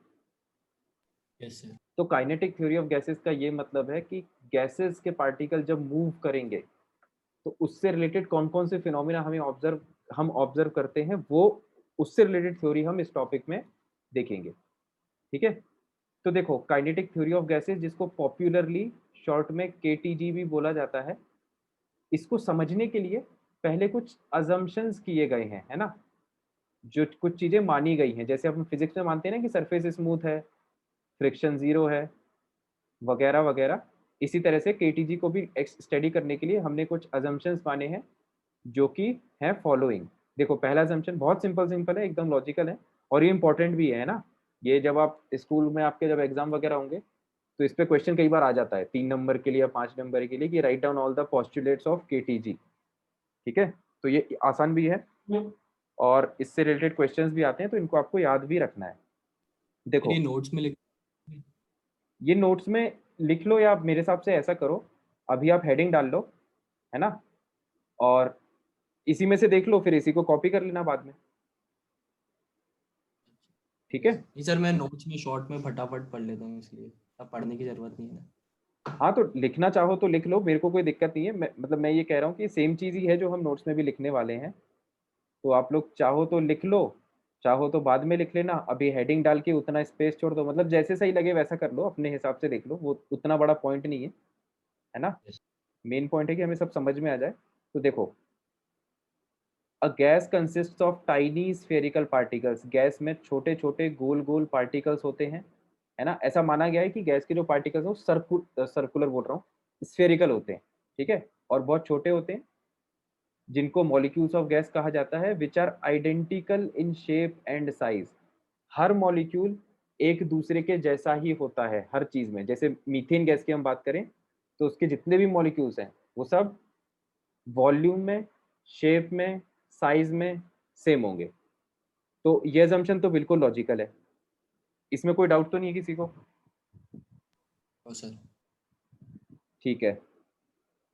Yes sir. तो काइनेटिक थ्योरी ऑफ गैसेस का ये मतलब है कि गैसेस के पार्टिकल जब मूव करेंगे तो उससे रिलेटेड कौन कौन से फिनोमिना हम ऑब्जर्व करते हैं, वो उससे रिलेटेड थ्योरी हम इस टॉपिक में देखेंगे। ठीक है, तो देखो काइनेटिक थ्योरी ऑफ गैसेस, जिसको पॉपुलरली शॉर्ट में केटीजी भी बोला जाता है, इसको समझने के लिए पहले कुछ अजम्पशंस किए गए हैं, है ना, जो कुछ चीजें मानी गई हैं, जैसे हम फिजिक्स में मानते हैं ना कि सरफेस स्मूथ है, फ्रिक्शन जीरो है, वगैरह वगैरह। इसी तरह से केटीजी को भी स्टडी करने के लिए हमने कुछ अजम्पशंस माने हैं, जो कि है फॉलोइंग। देखो पहला assumption बहुत सिंपल सिंपल है, एकदम लॉजिकल है, और ये इंपॉर्टेंट भी है ना। ये जब आप स्कूल में आपके जब एग्जाम वगैरह होंगे तो इस पे क्वेश्चन कई बार आ जाता है 3 नंबर के लिए या 5 नंबर के लिए, कि write down all the postulates of KTG. ठीक है, तो ये आसान भी है और इससे रिलेटेड क्वेश्चंस भी आते हैं, तो इनको आपको याद भी रखना है। देखो ये नोट्स में लिख। ये नोट्स में लिख लो, या आप मेरे हिसाब से ऐसा करो, अभी आप हेडिंग डाल लो, है ना, और इसी में से देख लो, फिर इसी को कॉपी कर लेना बाद में। ठीक है, जी सर, मैं नोट्स में शॉर्ट में फटाफट पढ़ लेता हूँ, इसलिए अब पढ़ने की जरूरत नहीं है। हाँ तो लिखना चाहो तो लिख लो, मेरे को कोई दिक्कत नहीं है। मतलब मैं ये कह रहा हूँ कि सेम चीज़ ही है जो हम नोट्स में भी लिखने वाले हैं, तो आप लोग चाहो तो लिख लो, चाहो तो बाद में लिख लेना। अभी हेडिंग डाल के उतना स्पेस छोड़ दो, मतलब जैसे सही लगे वैसा कर लो, अपने हिसाब से देख लो, वो उतना बड़ा पॉइंट नहीं है ना। Yes. मेन पॉइंट है कि हमें सब समझ में आ जाए। तो देखो, a gas consist of tiny spherical particles, gas में छोटे छोटे गोल गोल पार्टिकल्स होते हैं, है ना। ऐसा माना गया है कि गैस के जो पार्टिकल्स हैं वो सर्कुलर बोल रहा हूँ, स्फेरिकल होते हैं, ठीक है, और बहुत छोटे होते हैं, जिनको मॉलिक्यूल्स ऑफ गैस कहा जाता है, which are identical in shape and size. हर मॉलिक्यूल एक दूसरे के जैसा ही होता है हर चीज में। जैसे मीथेन गैस की हम बात करें तो उसके जितने भी मॉलिक्यूल्स हैं वो सब वॉल्यूम में, शेप में, साइज में सेम होंगे। तो ये assumption तो बिल्कुल लॉजिकल है, इसमें कोई डाउट तो नहीं है किसी को? और सर ठीक है,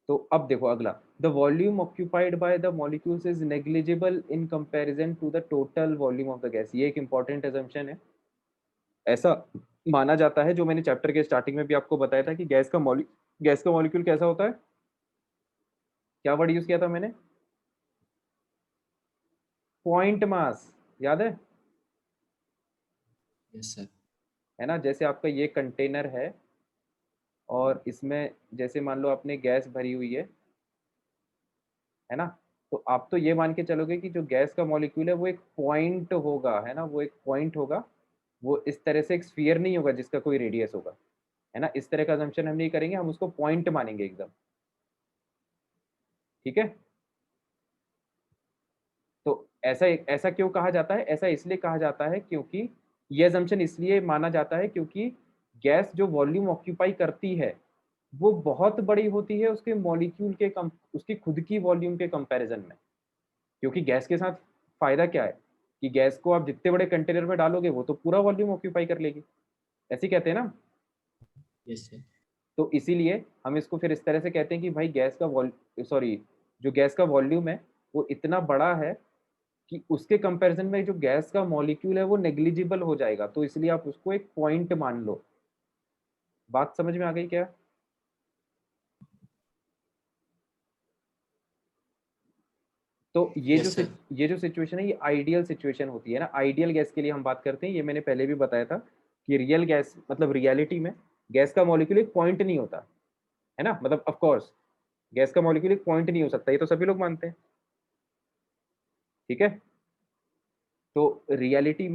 तो अब देखो अगला, the volume occupied by the molecules is negligible in comparison to the total volume of the gas. ये एक इंपॉर्टेंट assumption है। ऐसा माना जाता है, जो मैंने चैप्टर के स्टार्टिंग में भी आपको बताया था, कि गैस का मॉलिक्यूल कैसा होता है, क्या वर्ड यूज किया था मैंने, पॉइंट मास, याद यस सर। है ना। जैसे आपका ये कंटेनर है और इसमें जैसे मान लो आपने गैस भरी हुई है ना, तो आप तो ये मान के चलोगे कि जो गैस का मॉलिक्यूल है वो एक पॉइंट होगा, है ना, वो एक पॉइंट होगा, वो इस तरह से एक स्फीयर नहीं होगा जिसका कोई रेडियस होगा, है ना। इस तरह का assumption हम नहीं करेंगे, हम उसको पॉइंट मानेंगे एकदम। ठीक है, तो ऐसा ऐसा क्यों कहा जाता है, ऐसा इसलिए कहा जाता है क्योंकि ये assumption इसलिए माना जाता है क्योंकि गैस जो वॉल्यूम ऑक्यूपाई करती है वो बहुत बड़ी होती है उसके मॉलिक्यूल के उसकी खुद की वॉल्यूम के कंपैरिजन में। क्योंकि गैस के साथ फायदा क्या है कि गैस को आप जितने बड़े कंटेनर में डालोगे वो तो पूरा वॉल्यूम ऑक्यूपाई कर लेगी, ऐसे कहते हैं ना। Yes sir. तो इसीलिए हम इसको फिर इस तरह से कहते हैं कि भाई गैस का जो गैस का वॉल्यूम है वो इतना बड़ा है कि उसके कंपैरिजन में जो गैस का मॉलिक्यूल है वो नेग्लिजिबल हो जाएगा, तो इसलिए आप उसको एक पॉइंट मान लो। बात समझ में आ गई क्या? तो यस सर। ये जो सिचुएशन है ये आइडियल सिचुएशन होती है ना। आइडियल गैस के लिए हम बात करते हैं, ये मैंने पहले भी बताया था कि रियल गैस मतलब रियलिटी में गैस का मॉलिक्यूल एक पॉइंट नहीं होता, है ना। मतलब ऑफ कोर्स गैस का मॉलिक्यूल एक पॉइंट नहीं हो सकता, ये तो सभी लोग मानते हैं। ठीक है, तो रियलिटी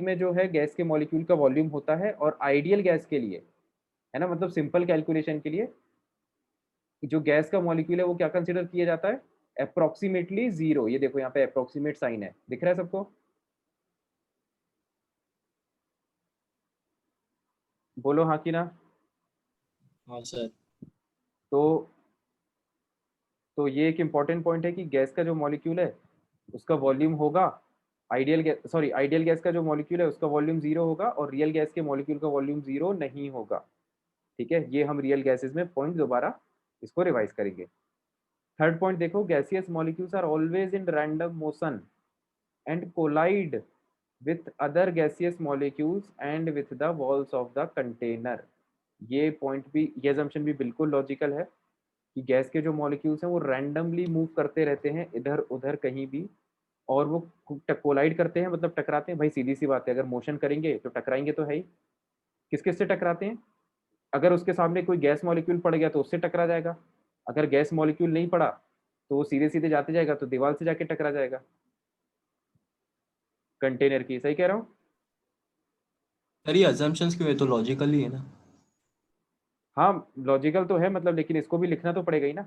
में जो है गैस के मॉलिक्यूल का वॉल्यूम होता है, और आइडियल गैस के लिए, है ना, मतलब सिंपल कैलकुलेशन के लिए जो गैस का मॉलिक्यूल है वो क्या कंसिडर किया जाता है, अप्रोक्सीमेटली जीरो। ये देखो यहाँ पे अप्रोक्सीमेट साइन है, दिख रहा है सबको? बोलो हाँ कि ना। हाँ सर। तो ये एक इंपॉर्टेंट पॉइंट है कि गैस का जो मॉलिक्यूल है उसका वॉल्यूम होगा आइडियल गैस का जो मॉलिक्यूल है उसका वॉल्यूम 0 होगा और रियल गैस के मॉलिक्यूल का वॉल्यूम 0 नहीं होगा। ठीक है, ये हम रियल गैसेस में पॉइंट दोबारा इसको रिवाइज करेंगे। थर्ड पॉइंट देखो, gaseous molecules are always in random motion and collide with other gaseous molecules and with the walls of the container। ये पॉइंट भी, ये assumption भी बिल्कुल लॉजिकल है कि गैस के जो मॉलिक्यूल्स हैं वो रैंडमली मूव करते रहते हैं इधर उधर कहीं भी, और वो कोलाइड करते हैं मतलब टकराते हैं। भाई सीधी सी बात है, अगर मोशन करेंगे तो टकराएंगे तो है ही। किस किस से टकराते हैं? अगर उसके सामने कोई गैस मॉलिक्यूल पड़ गया तो उससे टकरा जाएगा, अगर गैस मॉलिक्यूल नहीं पड़ा तो वो सीधे सीधे जाते जाएगा तो दीवार से जाके टकरा जाएगा कंटेनर की। सही कह रहा हूँ? सर ये assumptions क्यों है, तो लॉजिकल ही है ना। हाँ लॉजिकल तो है मतलब, लेकिन इसको भी लिखना तो पड़ेगा ही ना।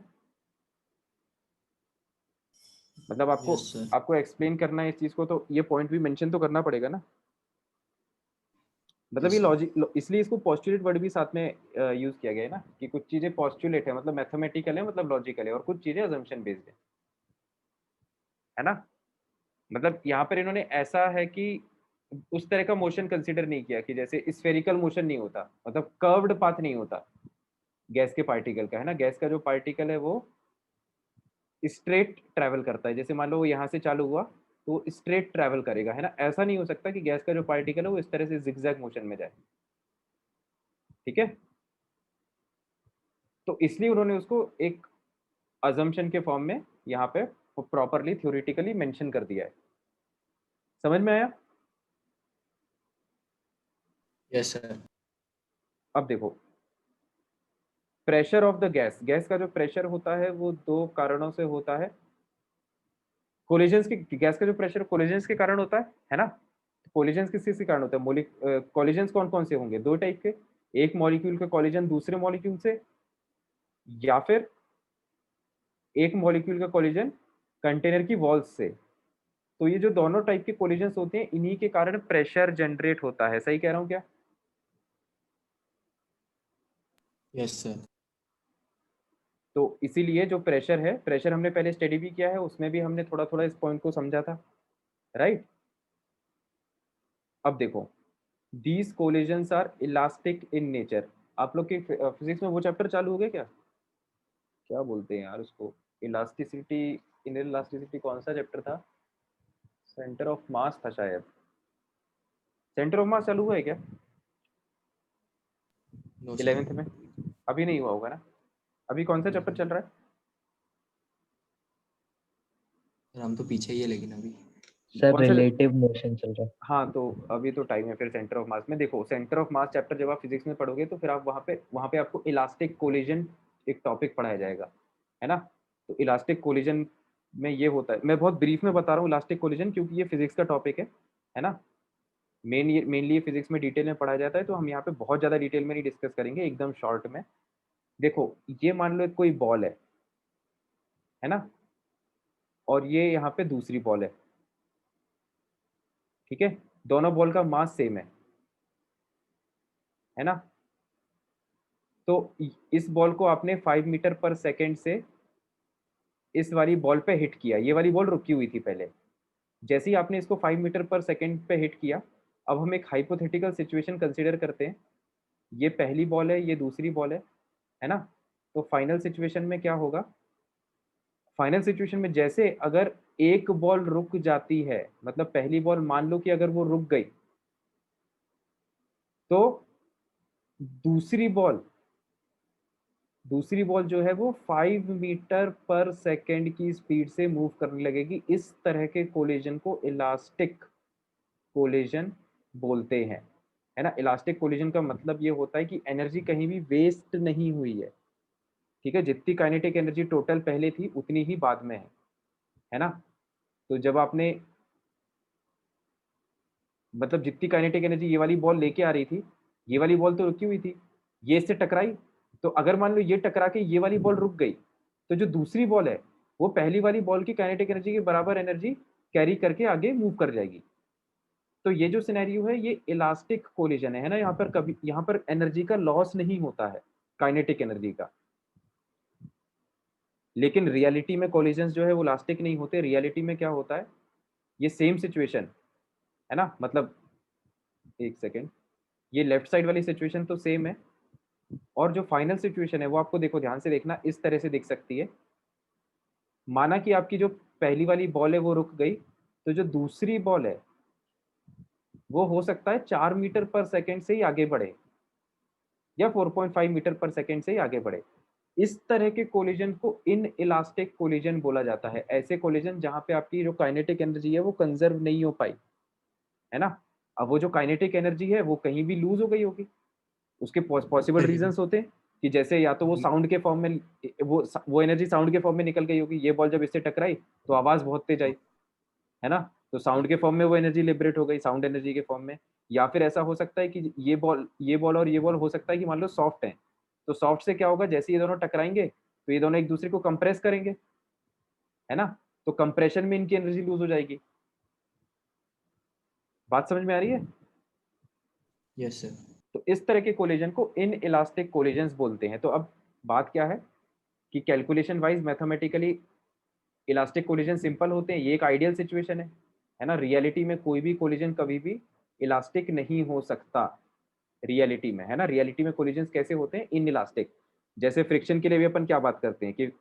मतलब आपको यस सर। आपको एक्सप्लेन करना है इस चीज को, तो ये पॉइंट भी मेंशन तो करना पड़ेगा ना। मतलब ये यस सर। लॉजिक, इसलिए इसको पोस्टुलेट वर्ड भी साथ में यूज किया गया है ना, कि कुछ चीजें पोस्टुलेट है मतलब मैथमेटिकल है, मतलब लॉजिकल है, और कुछ चीजें अजम्पशन बेस्ड है ना। मतलब यहाँ पर इन्होंने ऐसा है कि उस तरह का मोशन कंसीडर नहीं किया कि जैसे स्फेरिकल मोशन नहीं होता, मतलब कर्व्ड पाथ नहीं होता गैस के पार्टिकल का, है ना। गैस का जो पार्टिकल है वो स्ट्रेट ट्रैवल करता है, जैसे मान लो वो यहाँ से चालू हुआ तो वो स्ट्रेट ट्रैवल करेगा, है ना। ऐसा नहीं हो सकता कि गैस का जो पार्टिकल है वो इस तरह से जिगजैग मोशन में जाए। ठीक है, तो इसलिए उन्होंने उसको एक अजम्पशन के फॉर्म में यहाँ पे प्रॉपरली थ्योरेटिकली मेंशन कर दिया है। समझ में आया? Yes sir. अब देखो, pressure of the gas, gas का जो प्रेशर होता है वो दो कारणों से होता है। कोलिजन्स के, गैस का जो प्रेशर कोलिजन्स के कारण होता है ना। कोलिजन्स किस किस के कारण होता है? कोलिजन्स कौन कौन से होंगे? दो टाइप के, एक मॉलिक्यूल का कोलिजन दूसरे मॉलिक्यूल से, या फिर एक मॉलिक्यूल का कोलिजन कंटेनर की वॉल्स से। तो ये जो दोनों टाइप के कोलिजन्स होते हैं इन्हीं के कारण प्रेशर जनरेट होता है। सही कह रहा हूँ क्या? Yes sir. तो इसीलिए जो प्रेशर है, प्रेशर हमने पहले स्टडी भी किया है, उसमें भी हमने थोड़ा थोड़ा इस पॉइंट को समझा था, राइट। अब देखो, these collisions are elastic in nature. आप लोग के फिजिक्स में वो चैप्टर चालू हो गया क्या? क्या बोलते हैं यार उसको, इलास्टिसिटी, इन इलास्टिसिटी कौन सा चैप्टर था? सेंटर ऑफ मास था शायद। सेंटर ऑफ मास चालू हुआ है क्या नो सर। 11th में? अभी नहीं हुआ होगा ना। अभी कौन सा चैप्टर चल रहा है? सर हम तो पीछे ही है लेकिन अभी। सर कौन सा? रिलेटिव मोशन चल रहा है। हाँ तो अभी तो टाइम है फिर सेंटर ऑफ मास में। देखो सेंटर ऑफ मास चैप्टर जब आप फिजिक्स में पढ़ोगे तो फिर आप वहाँ पे आपको इलास्टिक कोलिजन एक टॉपिक पढ़ाया जाएगा, है ना। तो इलास्टिक कोलिजन में ये होता है, मैं बहुत ब्रीफ में बता रहा हूँ इलास्टिक कोलिजन क्योंकि ये फिजिक्स का टॉपिक है ना। मेनली ये फिजिक्स में डिटेल में पढ़ाया जाता है, तो हम यहाँ पे बहुत ज़्यादा डिटेल में नहीं डिस्कस करेंगे, एकदम शॉर्ट में। देखो ये मान लो एक कोई बॉल है ना, और ये यहाँ पे दूसरी बॉल ठीक है। दोनों बॉल का मास सेम है ना। तो इस बॉल को आपने 5 मीटर पर सेकेंड से इस वाली बॉल पे हिट किया, ये वाली बॉल रुकी हुई थी पहले। जैसे ही आपने इसको 5 मीटर पर सेकेंड पे हिट किया, अब हम एक हाइपोथेटिकल सिचुएशन कंसीडर करते हैं। ये पहली बॉल है, ये दूसरी बॉल है ना। तो फाइनल सिचुएशन में क्या होगा? फाइनल सिचुएशन में जैसे अगर एक बॉल रुक जाती है, मतलब पहली बॉल मान लो कि अगर वो रुक गई, तो दूसरी बॉल जो है वो 5 मीटर पर सेकेंड की स्पीड से मूव करने लगेगी। इस तरह के कोलिजन को इलास्टिक कोलिजन बोलते हैं, है ना। इलास्टिक कोलिजन का मतलब ये होता है कि एनर्जी कहीं भी वेस्ट नहीं हुई है, ठीक है। जितनी काइनेटिक एनर्जी टोटल पहले थी उतनी ही बाद में है ना। तो जब आपने, मतलब जितनी काइनेटिक एनर्जी ये वाली बॉल लेके आ रही थी, ये वाली बॉल तो रुकी हुई थी, ये इससे टकराई, तो अगर मान लो ये टकरा के ये वाली बॉल रुक गई, तो जो दूसरी बॉल है वो पहली वाली बॉल की काइनेटिक एनर्जी के बराबर एनर्जी कैरी करके आगे मूव कर जाएगी। तो ये जो सिनेरियो है ये इलास्टिक कोलिजन है ना। यहाँ पर कभी, यहाँ पर एनर्जी का लॉस नहीं होता है, काइनेटिक एनर्जी का। लेकिन रियलिटी में कोलिजन्स जो है वो इलास्टिक नहीं होते। रियलिटी में क्या होता है, ये सेम सिचुएशन है ना, मतलब एक सेकेंड, ये लेफ्ट साइड वाली सिचुएशन तो सेम है, और जो फाइनल सिचुएशन है वो आपको देखो ध्यान से देखना, इस तरह से दिख सकती है। माना कि आपकी जो पहली वाली बॉल है वो रुक गई, तो जो दूसरी बॉल है वो हो सकता है 4 मीटर पर सेकेंड से ही आगे बढ़े, या 4.5 मीटर पर सेकेंड से ही आगे बढ़े। इस तरह के कोलिजन को इन इलास्टिक कोलिजन बोला जाता है। ऐसे कोलिजन जहां पे आपकी जो काइनेटिक एनर्जी है वो कंजर्व नहीं हो पाई, है ना। अब वो जो काइनेटिक एनर्जी है वो कहीं भी लूज हो गई होगी। उसके पॉसिबल सही है। रीजंस होते हैं कि जैसे या तो वो साउंड के फॉर्म में, वो एनर्जी साउंड के फॉर्म में निकल गई होगी। ये बॉल जब इससे टकराई तो आवाज बहुत तेज आई, है ना, तो साउंड के फॉर्म में वो एनर्जी लिबरेट हो गई, साउंड एनर्जी के फॉर्म में। या फिर ऐसा हो सकता है कि ये बॉल और ये बॉल हो सकता है कि मान लो सॉफ्ट है, तो सॉफ्ट से क्या होगा, जैसे ये दोनों टकराएंगे तो ये दोनों एक दूसरे को कंप्रेस करेंगे, है ना, तो कंप्रेशन में इनकी एनर्जी लूज हो जाएगी। बात समझ में आ रही है। Yes sir. तो इस तरह के कोलिजन को इन इलास्टिक कोलिजन्स बोलते हैं। तो अब बात क्या है कि calculation wise mathematically elastic collision simple होते हैं, ये एक आइडियल सिचुएशन है ना। रियलिटी में कोई भी कोलिजन कभी भी इलास्टिक नहीं हो सकता रियलिटी में, है ना। रियलिटी में कोलिजन्स कैसे होते हैं, इन इलास्टिक। जैसे फ्रिक्शन के लिए भी अपन क्या बात करते हैं कि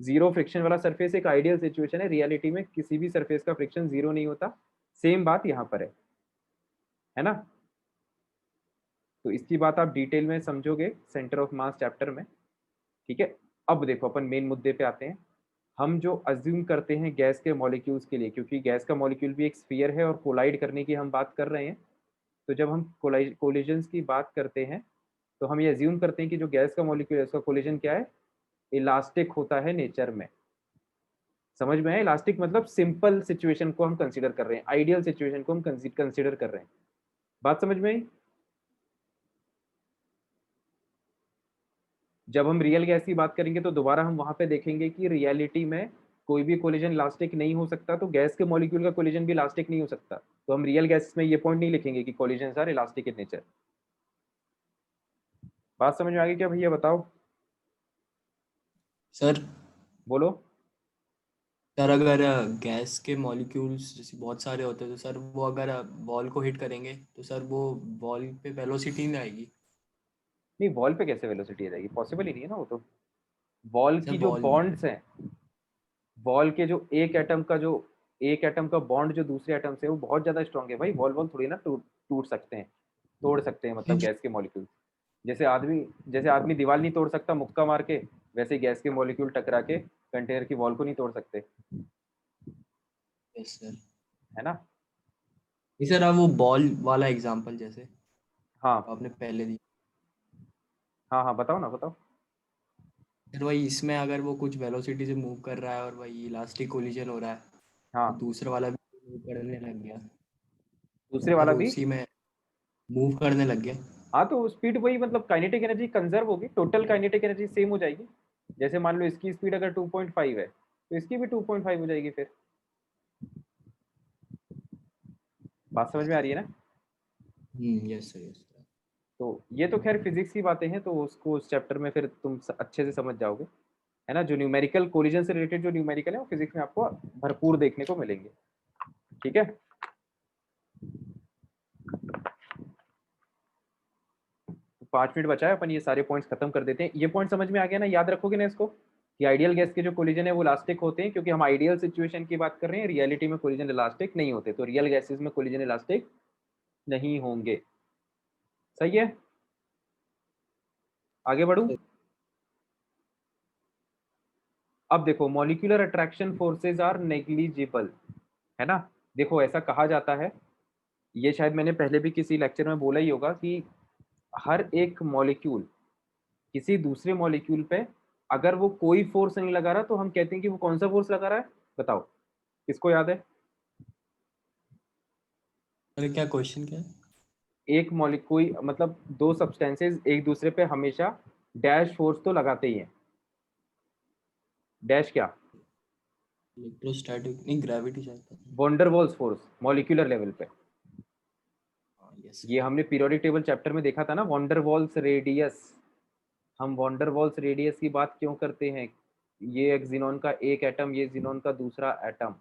जीरो फ्रिक्शन वाला सरफेस एक आइडियल सिचुएशन है। रियलिटी में किसी भी सरफेस का फ्रिक्शन जीरो नहीं होता। सेम बात यहाँ पर है ना। तो इसकी बात आप डिटेल में समझोगे सेंटर ऑफ मास चैप्टर में, ठीक है। अब देखो अपन मेन मुद्दे पे आते हैं। हम जो अज्यूम करते हैं गैस के मॉलिक्यूल्स के लिए, क्योंकि गैस का मॉलिक्यूल भी एक स्फीयर है और कोलाइड करने की हम बात कर रहे हैं, तो जब हम कोलिजन्स की बात करते हैं तो हम ये अज्यूम करते हैं कि जो गैस का मॉलिक्यूल है उसका कोलिजन क्या है, इलास्टिक होता है नेचर में। समझ में है, इलास्टिक मतलब सिंपल सिचुएशन को हम कंसीडर कर रहे हैं, आइडियल सिचुएशन को हम कंसीडर कर रहे हैं। बात समझ में आई। जब हम रियल गैस की बात करेंगे तो दोबारा हम वहां पे देखेंगे कि रियलिटी में कोई भी कोलिजन इलास्टिक नहीं हो सकता, तो गैस के मॉलिक्यूल का कोलिजन भी इलास्टिक नहीं हो सकता। तो हम रियल गैस में ये पॉइंट नहीं लिखेंगे कि collisions are elastic in nature. बात समझ में आ गई क्या भैया, बताओ। सर बोलो। सर अगर गैस के मॉलिक्यूल्स जैसे बहुत सारे होते हैं तो सर वो अगर बॉल को हिट करेंगे तो सर वो बॉल पे वेलोसिटी नहीं आएगी। नहीं, वॉल पे कैसे वेलोसिटी आ जाएगी, पॉसिबल ही नहीं है ना वो तो। वॉल सर की जो बॉल बॉन्ड्स हैं, वॉल के जो एक एटम का बॉन्ड जो दूसरे एटम से, वो बहुत ज्यादा स्ट्रांग है भाई। वॉल वॉल थोड़ी ना टूट सकते हैं, तोड़ सकते हैं, मतलब गैस के मॉलिक्यूल। जैसे आदमी दीवार नहीं तोड़ सकता मुक्का मार के, वैसे गैस के मॉलिक्यूल टकरा के कंटेनर की वॉल को नहीं तोड़ सकते, यस सर। है ना। नहीं सर, अब वो बॉल वाला एग्जांपल जैसे हाँ आपने पहले दी, हाँ हाँ, बताओ ना, बताओ। फिर वही इसमें अगर वो कुछ वेलोसिटी से मूव कर रहा है और वही इलास्टिक कोलिजन हो रहा है तो हाँ, दूसरा वाला भी मूव करने लग गया, दूसरे मतलब वाला वो भी। उसी में मूव करने लग गया। हाँ, तो स्पीड वही, मतलब काइनेटिक एनर्जी कंजर्व होगी, टोटल काइनेटिक एनर्जी सेम हो जाएगी। जैसे मान लो इसकी स्पीड अगर 2.5 है तो इसकी भी 2.5 हो जाएगी फिर। बात समझ में आ रही है ना। Yes sir yes sir. तो ये तो खैर फिजिक्स की बातें हैं, तो उसको उस चैप्टर में फिर तुम अच्छे से समझ जाओगे, है ना। जो न्यूमेरिकल कोलिजन से रिलेटेड जो न्यूमेरिकल है वो फिजिक्स में आपको भरपूर देखने को मिलेंगे, ठीक है। तो 5 मिनट बचा है, अपन ये सारे पॉइंट्स खत्म कर देते हैं। ये पॉइंट समझ में आ गया ना, याद रखोगे ना इसको, कि आइडियल गैस के जो कोलिजन है वो इलास्टिक होते हैं, क्योंकि हम आइडियल सिचुएशन की बात कर रहे हैं। रियलिटी में कोलिजन इलास्टिक नहीं होते, तो रियल गैसेज में कोलिजन इलास्टिक नहीं होंगे। सही है, आगे बढ़ू। अब देखो, molecular attraction forces are negligible, है ना। देखो ऐसा कहा जाता है, ये शायद मैंने पहले भी किसी लेक्चर में बोला ही होगा, कि हर एक मॉलिक्यूल किसी दूसरे मॉलिक्यूल पे अगर वो कोई फोर्स नहीं लगा रहा तो हम कहते हैं कि वो कौन सा फोर्स लगा रहा है। बताओ, किसको याद है। अरे क्या क्वेश्चन क्या है? एक मॉलिक्यूल मतलब दो सब्सटेंसेस एक दूसरे पे हमेशा डैश फोर्स तो लगाते ही हैं। डैश क्या, इलेक्ट्रोस्टैटिक नहीं, ग्रेविटी शायद। वॉन्डरवॉल्स फोर्स मॉलिक्यूलर लेवल पे। हाँ यस ये हमने पीरियोडिक टेबल चैप्टर में देखा था ना, वॉन्डरवॉल्स रेडियस, हम वॉन्डरवॉल्स रेडियस की बात क्यों करते हैं? ये एक ज़ीनॉन का एक एटम, ये ज़ीनॉन का दूसरा एटम,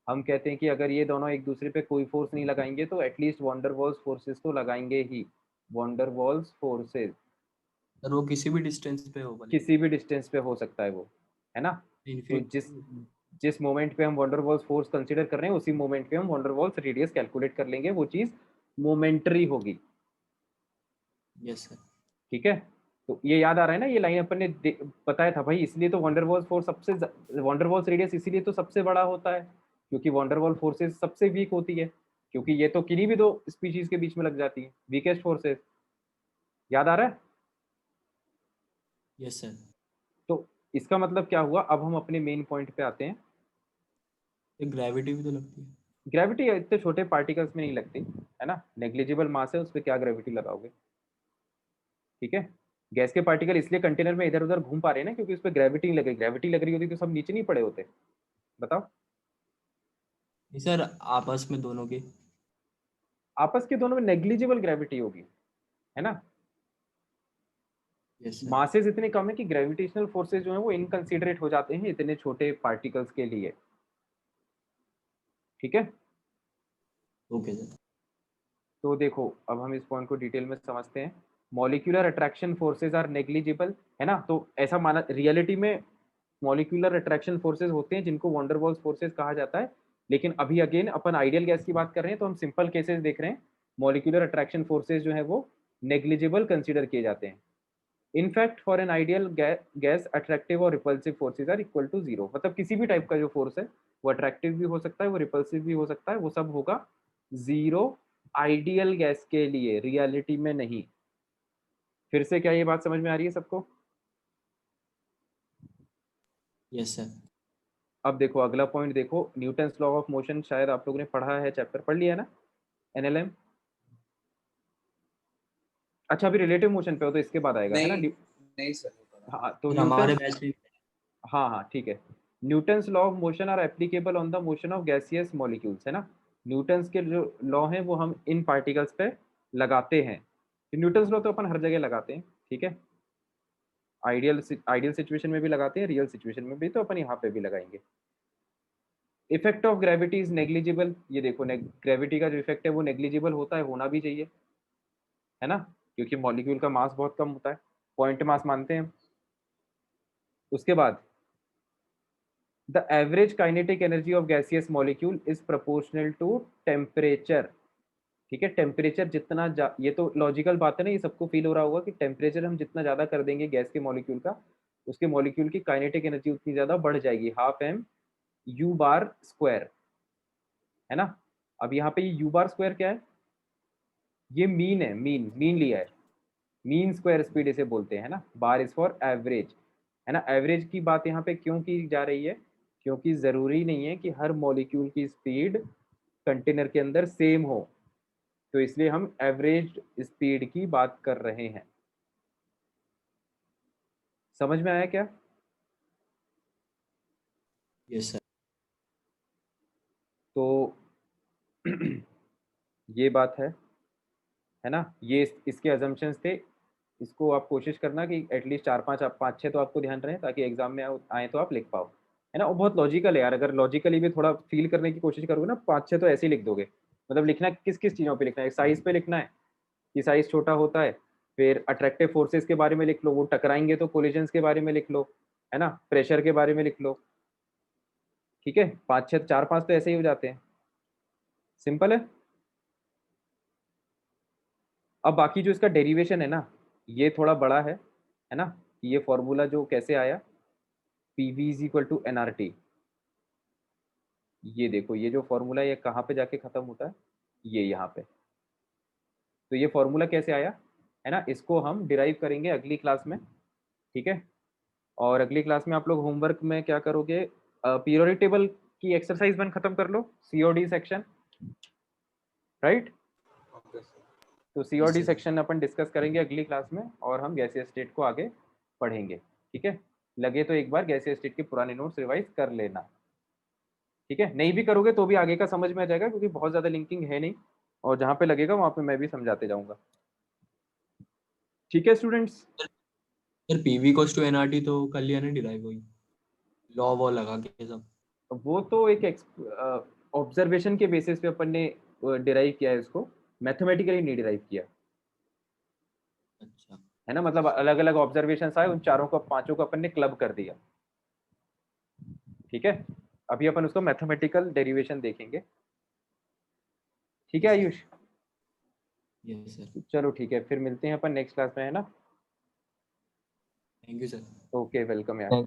हम कहते हैं कि अगर ये दोनों एक दूसरे पे कोई फोर्स नहीं लगाएंगे तो एटलीस्ट वॉन्डरवॉल्स फोर्सेस तो लगाएंगे ही। वॉन्डरवॉल्स फोर्सेस सर वो किसी भी डिस्टेंस पे हो भले, किसी भी डिस्टेंस पे हो सकता है वो, है ना। तो इन्फिनिटी। जिस मोमेंट पे हम वॉन्डरवॉल्स फोर्स कंसीडर कर रहे हैं उसी मोमेंट पे हम वॉन्डरवॉल्स रेडियस कैलकुलेट कर लेंगे, वो चीज़ मोमेंटरी होगी। Yes sir. ठीक है, तो ये याद आ रहा है ना, ये लाइन अपन ने बताया था भाई, इसलिए तो वॉन्डरवॉल्स फोर्स सबसे वॉन्डरवॉल्स रेडियस इसीलिए तो सबसे बड़ा होता है, क्योंकि वॉन्डरवॉल फोर्सेस सबसे वीक होती है, क्योंकि ये तो किन्हीं भी दो स्पीशीज के बीच में लग जाती है, वीकेस्ट फोर्सेस। याद आ रहा है? Yes sir. तो इसका मतलब क्या हुआ, अब हम अपने मेन पॉइंट पे आते हैं। ग्रेविटी भी तो लगती है। ग्रेविटी इतने छोटे पार्टिकल्स में नहीं लगती, है ना, नेग्लिजिबल मास है, उस पर क्या ग्रेविटी लगाओगे। ठीक है, गैस के पार्टिकल इसलिए कंटेनर में इधर उधर घूम पा रहे हैं ना, क्योंकि उस पर ग्रेविटी नहीं लग रही, ग्रेविटी लग रही होती तो सब नीचे नहीं पड़े होते। बताओ। नहीं सर, आपस में दोनों के। आपस के दोनों में नेग्लिजिबल ग्रेविटी होगी, है ना। Yes sir. मासेस इतने कम है कि ग्रेविटेशनल फोर्सेस जो है वो इनकंसीडरेट हो जाते हैं इतने छोटे पार्टिकल्स के लिए। ठीक है, ओके सर। तो देखो अब हम इस पॉइंट को डिटेल में समझते हैं। Molecular attraction forces are negligible, है ना, तो ऐसा माना रियलिटी में मॉलिक्यूलर अट्रैक्शन फोर्सेस होते हैं जिनको वॉन्डरवॉल्स फोर्सेस कहा जाता है, लेकिन अभी अगेन अपन आइडियल गैस की बात कर रहे हैं तो हम सिंपल केसेस देख रहे हैं। मॉलिक्यूलर अट्रैक्शन फोर्सेस जो है वो नेग्लिजिबल कंसीडर किए जाते हैं। In fact for an ideal gas attractive और repulsive forces are equal to zero, मतलब किसी भी टाइप का जो फोर्स है वो अट्रैक्टिव भी हो सकता है, वो रिपल्सिव भी हो सकता है, वो सब होगा जीरो आइडियल गैस के लिए, रियलिटी में नहीं। फिर से क्या ये बात समझ में आ रही है सबको? Yes sir. अब देखो अगला पॉइंट, देखो न्यूटन्स लॉ ऑफ मोशन, शायद आप लोगों ने पढ़ा है, चैप्टर पढ़ लिया है ना, एनएलएम। अच्छा अभी रिलेटिव मोशन पे हो तो इसके बाद आएगा, है ना। नहीं नहीं सर, हाँ तो हमारे न्यूटन, बैच में। हाँ हाँ ठीक है। Newton's law of motion are applicable on the motion of gaseous molecules, है ना। न्यूटन्स के जो लॉ हैं वो हम इन पार्टिकल्स पे लगाते हैं। न्यूटन्स लॉ तो अपन हर जगह लगाते हैं, ठीक है, आइडियल आइडियल सिचुएशन में भी लगाते हैं, रियल सिचुएशन में भी, तो अपन यहाँ पे भी लगाएंगे। Effect of gravity is negligible, ये देखो ग्रेविटी का जो इफेक्ट है वो नेग्लिजिबल होता है, होना भी चाहिए, है ना, क्योंकि मॉलिक्यूल का मास बहुत कम होता है, पॉइंट मास मानते हैं हम। उसके बाद the average kinetic energy of gaseous molecule is proportional to temperature. ठीक है, टेम्परेचर जितना ये तो लॉजिकल बात है ना, ये सबको फील हो रहा होगा कि टेम्परेचर हम जितना ज्यादा कर देंगे गैस के मॉलिक्यूल का, उसके मॉलिक्यूल की काइनेटिक एनर्जी उतनी ज्यादा बढ़ जाएगी, half M U bar square, है ना। अब यहाँ पे ये यू बार स्क्वायर क्या है, ये मीन है, मीन मीन लिया है, मीन स्क्वायर स्पीड इसे बोलते हैं, है ना। बार इज फॉर एवरेज, है ना। एवरेज की बात यहाँ पे क्यों की जा रही है, क्योंकि जरूरी नहीं है कि हर मॉलिक्यूल की स्पीड कंटेनर के अंदर सेम हो, तो इसलिए हम एवरेज स्पीड की बात कर रहे हैं। समझ में आया क्या? Yes sir. तो ये बात है ना, ये इसके अजम्पशंस थे। इसको आप कोशिश करना कि एटलीस्ट 4 5 5 6 तो आपको ध्यान रहे, ताकि एग्जाम में आए तो आप लिख पाओ, है ना। वो बहुत लॉजिकल है यार, अगर लॉजिकली भी थोड़ा फील करने की कोशिश करोगे ना, 5 6 तो ऐसे ही लिख दोगे। मतलब लिखना किस किस चीज़ों पे लिखना है, साइज पे लिखना है कि साइज छोटा होता है, फिर अट्रैक्टिव फोर्सेस के बारे में लिख लो, वो टकराएंगे तो कोलिजन्स के बारे में लिख लो, है ना, प्रेशर के बारे में लिख लो। ठीक है, 5 6 4 5 तो ऐसे ही हो जाते हैं, सिंपल है। अब बाकी जो इसका डेरिवेशन है ना, ये थोड़ा बड़ा है ना। ये फॉर्मूला जो कैसे आया, P V is equal to N R T, ये देखो ये जो फॉर्मूला ये कहाँ पे जाके खत्म होता है, ये यहाँ पे। तो ये फॉर्मूला कैसे आया, है ना, इसको हम डिराइव करेंगे अगली क्लास में, ठीक है। और अगली क्लास में आप लोग होमवर्क में क्या करोगे, पीरियोडिक टेबल की एक्सरसाइज 1 खत्म कर लो, COD section, right. Okay sir. तो यस सीओडी सर। सेक्शन अपन डिस्कस करेंगे अगली क्लास में, और हम गैसीय स्टेट को आगे पढ़ेंगे, ठीक है। लगे तो एक बार गैसीय स्टेट के पुराने नोट्स रिवाइज कर लेना, ठीक है। नहीं भी करोगे तो भी आगे का समझ में आ जाएगा, क्योंकि बहुत ज़्यादा लिंकिंग है नहीं, और जहाँ पे लगेगा वहाँ पे मैं भी समझाते जाऊँगा, ठीक है students. Sir PV equals to NRT तो कर लिया ना डिराइव, वही लॉ वॉ लगा के सब। वो तो एक ऑब्जर्वेशन के बेसिस पे अपन ने डिराइव किया है उसको, मैथमेटिकली नहीं डिराइव किया अच्छा है ना। मतलब अलग अलग ऑब्जर्वेशन आए, उन चारों को पांचों को अपन ने क्लब कर दिया, ठीक है। अभी अपन उसको मैथमेटिकल डेरिवेशन देखेंगे, ठीक है आयुष। Yes sir. चलो ठीक है, फिर मिलते हैं अपन नेक्स्ट क्लास में, है ना। Thank you sir. Okay, welcome यार।